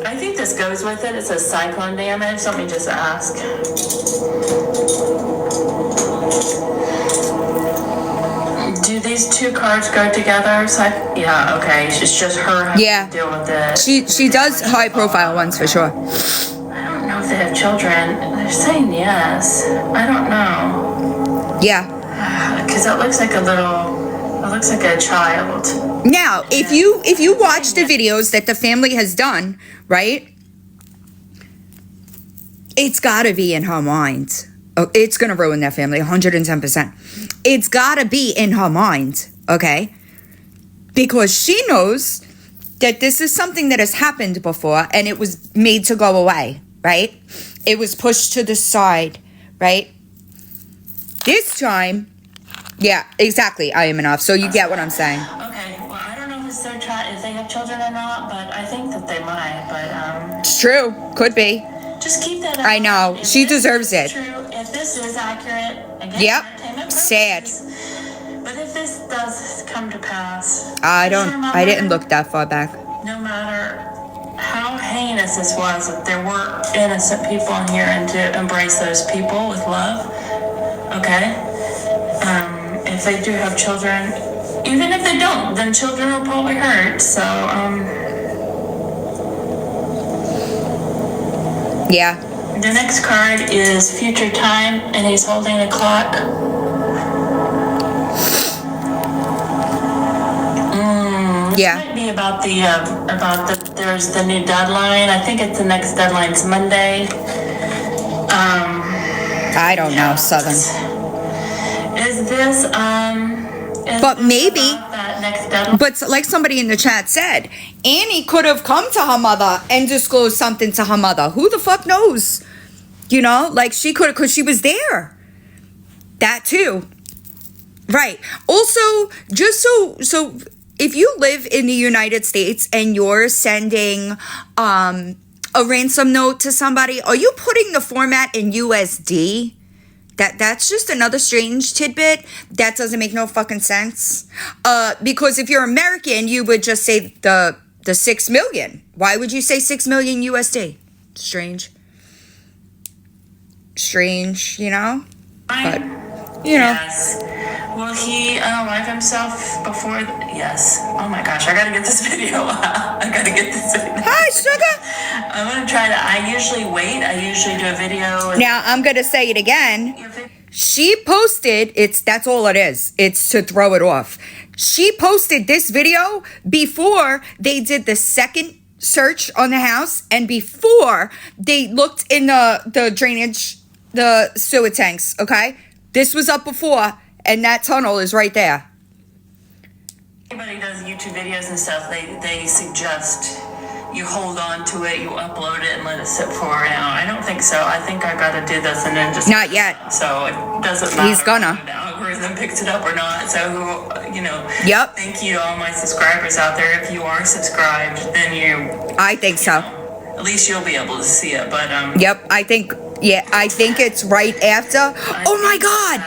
I think this goes with it. It says cyclone damage. Let me just ask. Do these two cards go together? Yeah, okay. It's just her having to deal with it. She does high profile ones for sure. I don't know if they have children. They're saying yes. I don't know. Yeah. Because it looks like a child. Now, if you watch the videos that the family has done, right? It's got to be in her mind. Oh, it's going to ruin their family 110%. It's got to be in her mind, okay? Because she knows that this is something that has happened before and it was made to go away, right? It was pushed to the side, right? This time, yeah, exactly. I am enough. So you get what I'm saying. Okay. Well, I don't know if they have children or not, but I think that they might. But it's true. Could be. Just keep that. I know. She deserves it. True. If this is accurate, again, yep. Sad. But if this does come to pass, I didn't look that far back. No matter how heinous this was, that there were innocent people in here, and to embrace those people with love. Okay. If they do have children, even if they don't, then children will probably hurt. So, yeah. The next card is Future Time, and he's holding a clock. Yeah. Might be about there's the new deadline. I think it's the next deadline's Monday. I don't know, Southern. Is this but maybe that next deadline? But like somebody in the chat said, Annie could have come to her mother and disclosed something to her mother. Who the fuck knows? You know, like she could have, because she was there. That too. Right. Also, just so if you live in the United States and you're sending a ransom note to somebody, are you putting the format in USD? That's just another strange tidbit. That doesn't make no fucking sense. Because if you're American, you would just say the 6 million. Why would you say 6 million USD? Strange, you know? But, you know. Yes. Will he unalive himself before? Yes. Oh my gosh, I gotta get this video. Hi, sugar. I'm gonna try to. I usually wait. I usually do a video. Now, I'm gonna say it again. She posted, that's all it is. It's to throw it off. She posted this video before they did the second search on the house and before they looked in the drainage, the sewer tanks, okay? This was up before, and that tunnel is right there. Anybody does YouTube videos and stuff, they suggest you hold on to it, you upload it, and let it sit for an hour. I don't think so. I think I gotta do this and then just... Not yet. So it doesn't matter. He's gonna. If the algorithm picks it up or not. So, you know... Yep. Thank you to all my subscribers out there. If you are subscribed, then I think so. At least you'll be able to see it, but... Yep, I think it's right after... Oh my God!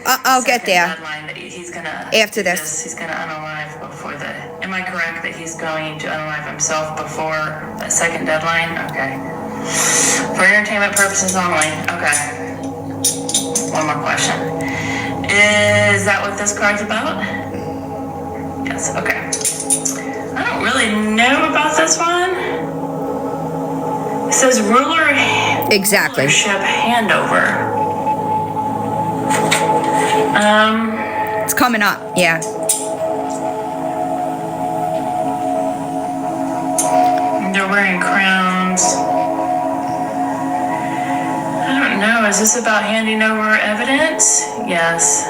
I'll get there. He's gonna... After this. He's gonna unalive before the... Am I correct that he's going to unalive himself before the second deadline? Okay. For entertainment purposes only. Okay. One more question. Is that what this card's about? Yes, okay. I don't really know about this one. It says ruler Exactly. rulership handover. It's coming up. Yeah. They're wearing crowns. I don't know. Is this about handing over evidence? Yes.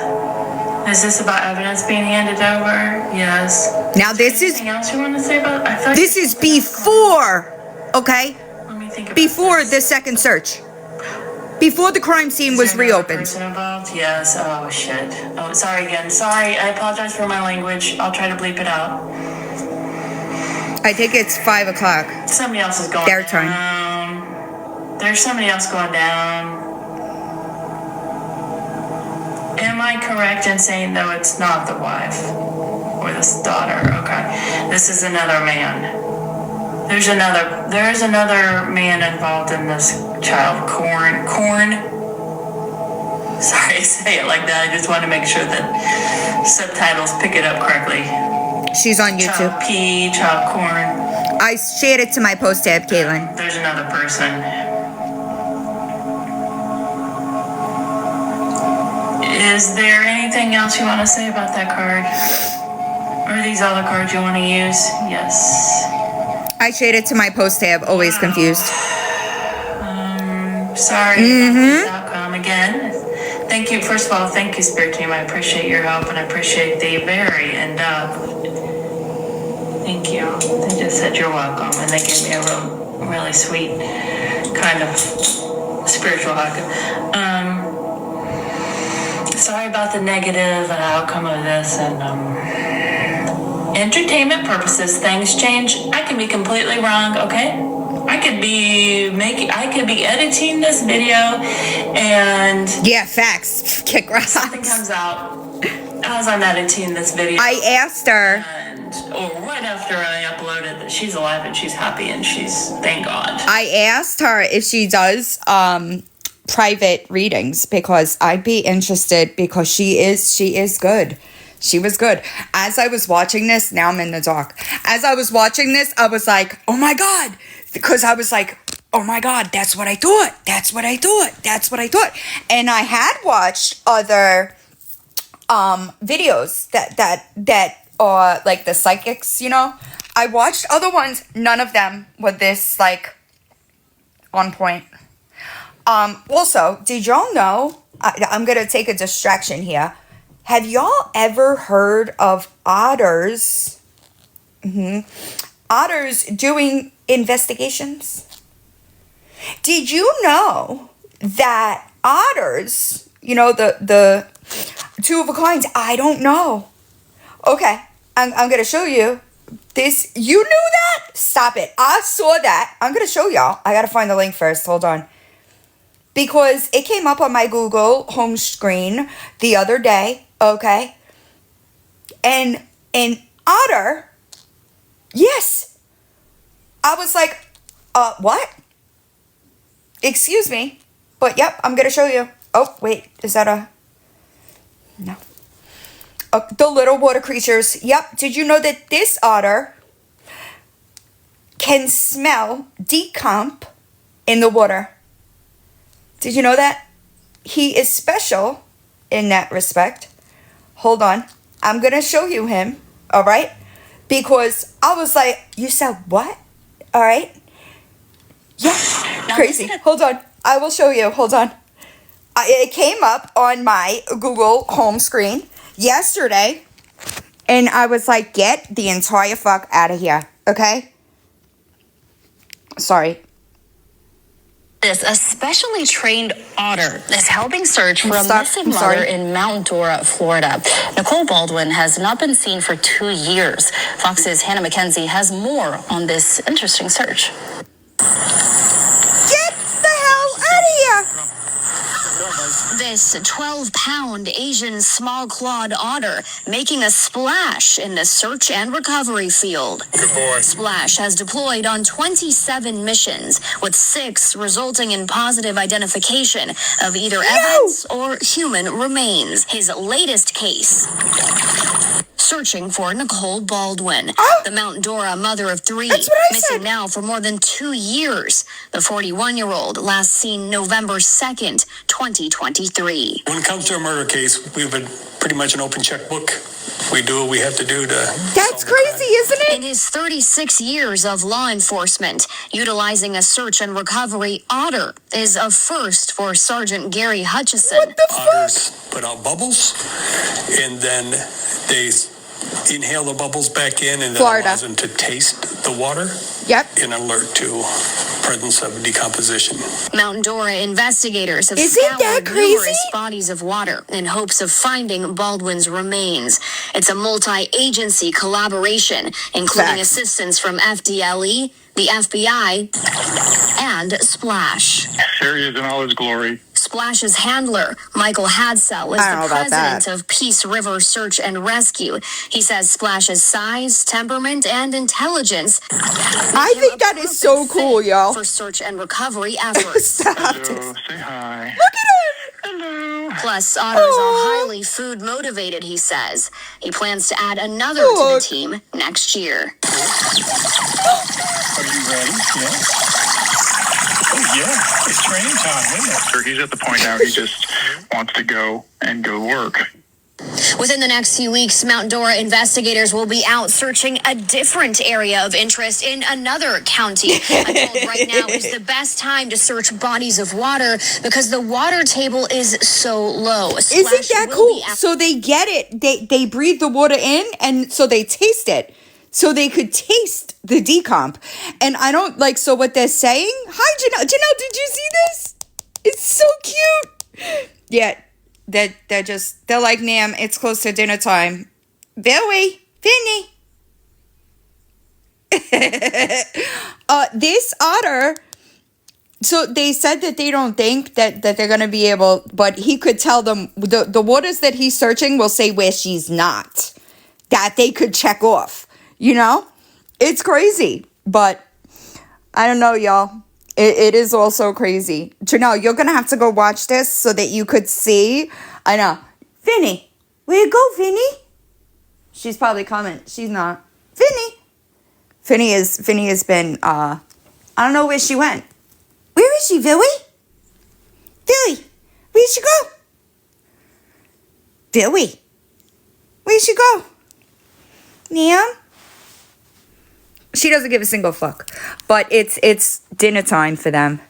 Is this about evidence being handed over? Yes. Now this is Anything else you want to say about? I thought this is before, okay? Let me think about Before this. the second search. Before the crime scene Is was there another reopened. person involved? Yes. Oh shit. Oh, sorry again. Sorry. I apologize for my language. I'll try to bleep it out. I think it's 5 o'clock. Somebody else is going Their down. time. There's somebody else going down. Am I correct in saying, though, it's not the wife or this daughter? Okay. This is another man. There's another man involved in this child. Corn. Sorry, I say it like that. I just want to make sure that subtitles pick it up correctly. She's on YouTube. Child P, child corn. I shared it to my post tab, Caitlin. There's another person. Is there anything else you want to say about that card? Or are these all the cards you want to use? Yes. I shared it to my post tab, always confused. Sorry about this outcome again. Thank you. First of all, thank you, Spirit Team. I appreciate your help and I appreciate the very in-depth. Thank you. They just said you're welcome and they gave me a really sweet kind of spiritual hug. Sorry about the negative outcome of this and entertainment purposes, things change. I can be completely wrong, okay? I could be editing this video and Yeah, facts. Kick rocks. something comes out as I'm editing this video. I asked her. Or right after I uploaded that she's alive and she's happy and she's, thank God. I asked her if she does private readings because I'd be interested because she is good. She was good. As I was watching this, now I'm in the dark. As I was watching this, I was like, oh my God. Because I was like, oh my God, that's what I thought. That's what I thought. That's what I thought. And I had watched other videos that are like the psychics, you know. I watched other ones. None of them were this like on point. Also, did y'all know, I'm going to take a distraction here. Have y'all ever heard of otters? Otters doing investigations? Did you know that otters, you know, the two of a kind, I don't know. Okay, I'm going to show you this. You knew that? Stop it. I saw that. I'm going to show y'all. I got to find the link first. Hold on. Because it came up on my Google home screen the other day, okay? And an otter, yes. I was like, what? Excuse me. But yep, I'm going to show you. Oh, wait, is that a... No. The little water creatures. Yep, did you know that this otter can smell decomp in the water? Did you know that? He is special in that respect. Hold on. I'm going to show you him. All right? Because I was like, you said what? All right? Yeah. Now Crazy. Hold on. I will show you. Hold on. It came up on my Google home screen yesterday. And I was like, get the entire fuck out of here. Okay? Sorry. A specially trained otter is helping search for a missing mother in Mount Dora, Florida. Nicole Baldwin has not been seen for 2 years. Fox's Hannah McKenzie has more on this interesting search. Get the hell out of here! This This 12-pound Asian small-clawed otter making a splash in the search and recovery field. Good boy. Splash has deployed on 27 missions, with 6 resulting in positive identification of either evidence or human remains. His latest case, searching for Nicole Baldwin, the Mount Dora mother of 3, missing now for more than 2 years. The 41-year-old last seen November 2nd, 2023. When it comes to a murder case, we've been pretty much an open checkbook. We do what we have to do to... That's crazy, isn't it? In his 36 years of law enforcement, utilizing a search and recovery, Otter is a first for Sergeant Gary Hutchison. What the fuck? Otters put out bubbles, and then they inhale the bubbles back in, and that allows them to taste the water. Yep. And alert to presence of decomposition. Mount Dora investigators have Isn't that scoured crazy? numerous bodies of water in hopes of finding Baldwin's remains. It's a multi-agency collaboration, including assistance from FDLE, the FBI, and Splash. There he is in all his glory. Splash's handler, Michael Hadsell, is the president of Peace River Search and Rescue. He says Splash's size, temperament, and intelligence. I think that is so cool, y'all. For search and recovery efforts. Hello, say hi. Look at him. Hello. Plus, otters are highly food motivated, he says. He plans to add another to the team next year. Are you ready? Yeah. Oh, yeah. It's training time, isn't it? He's at the point now he just wants to go and go work. Within the next few weeks, Mount Dora investigators will be out searching a different area of interest in another county. I'm told right now is the best time to search bodies of water because the water table is so low. Isn't that cool? So they get it. They breathe the water in, and so they taste it. So they could taste the decomp. And I don't like, so what they're saying, hi Janelle. Janelle, did you see this? It's so cute. Yeah, they're like, ma'am, it's close to dinner time. Vinny. This otter, so they said that they don't think that they're going to be able, but he could tell them, the waters that he's searching will say where she's not. That they could check off. You know, it's crazy, but I don't know, y'all. It is also crazy. Janelle, you're going to have to go watch this so that you could see. I know. Vinny, where you go, Vinny? She's probably coming. She's not. Vinny has been, I don't know where she went. Where is she, Billy? Billy, where'd she go? Billy, where'd she go? Ma'am? She doesn't give a single fuck. But it's dinner time for them.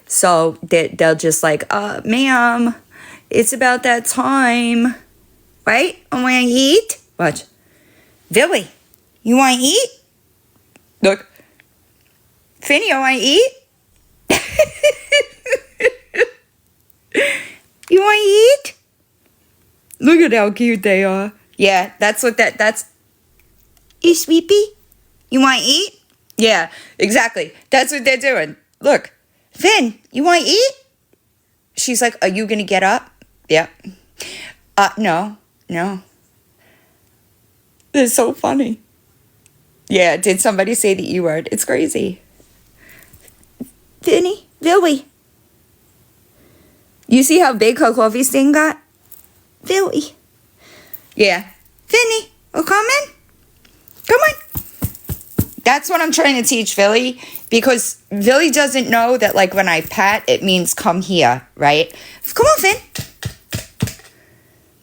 So they'll just like, ma'am, it's about that time. Right? I want to eat. Watch. Billy, you want to eat? Look. Finny, you want to eat? You want to eat? Look at how cute they are. Yeah, that's. You sleepy? You want to eat? Yeah, exactly. That's what they're doing. Look, Finn, you want to eat? She's like, are you going to get up? Yeah. No. It's so funny. Yeah, did somebody say the E word? It's crazy. Vinny, Billy. You see how big her coffee stain got? Billy. Yeah. Vinny, we'll come in. Come on. That's what I'm trying to teach Philly, because Philly doesn't know that, like, when I pat, it means come here, right? Come on, Finn.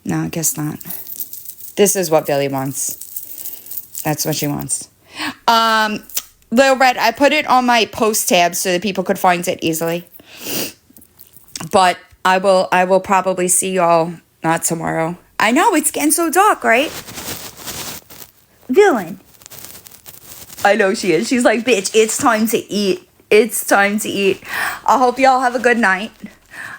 No, I guess not. This is what Philly wants. That's what she wants. Little Red, I put it on my post tab so that people could find it easily. But I will probably see y'all not tomorrow. I know, it's getting so dark, right? Villain. I know she is. She's like, bitch, it's time to eat. It's time to eat. I hope y'all have a good night.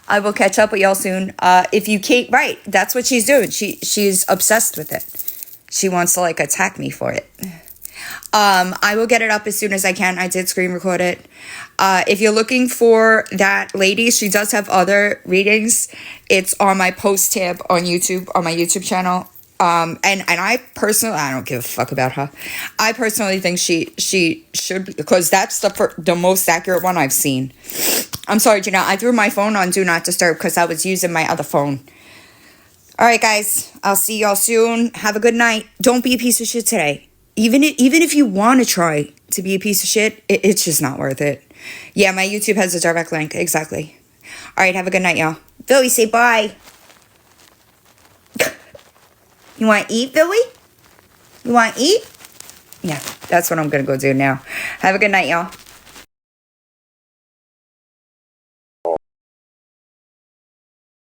I will catch up with y'all soon. If you can't, right, that's what she's doing. She's obsessed with it. She wants to, like, attack me for it. I will get it up as soon as I can. I did screen record it. If you're looking for that lady, she does have other readings. It's on my post tab on YouTube, on my YouTube channel. And I personally, I don't give a fuck about her. I personally think she should, because that's the most accurate one I've seen. I'm sorry, Gina, I threw my phone on Do Not Disturb because I was using my other phone. All right, guys, I'll see y'all soon. Have a good night. Don't be a piece of shit today. Even if you want to try to be a piece of shit, it's just not worth it. Yeah, my YouTube has a direct link. Exactly. All right, have a good night, y'all. Billy, say bye. You want to eat, Billy? You want to eat? Yeah, that's what I'm going to go do now. Have a good night, y'all.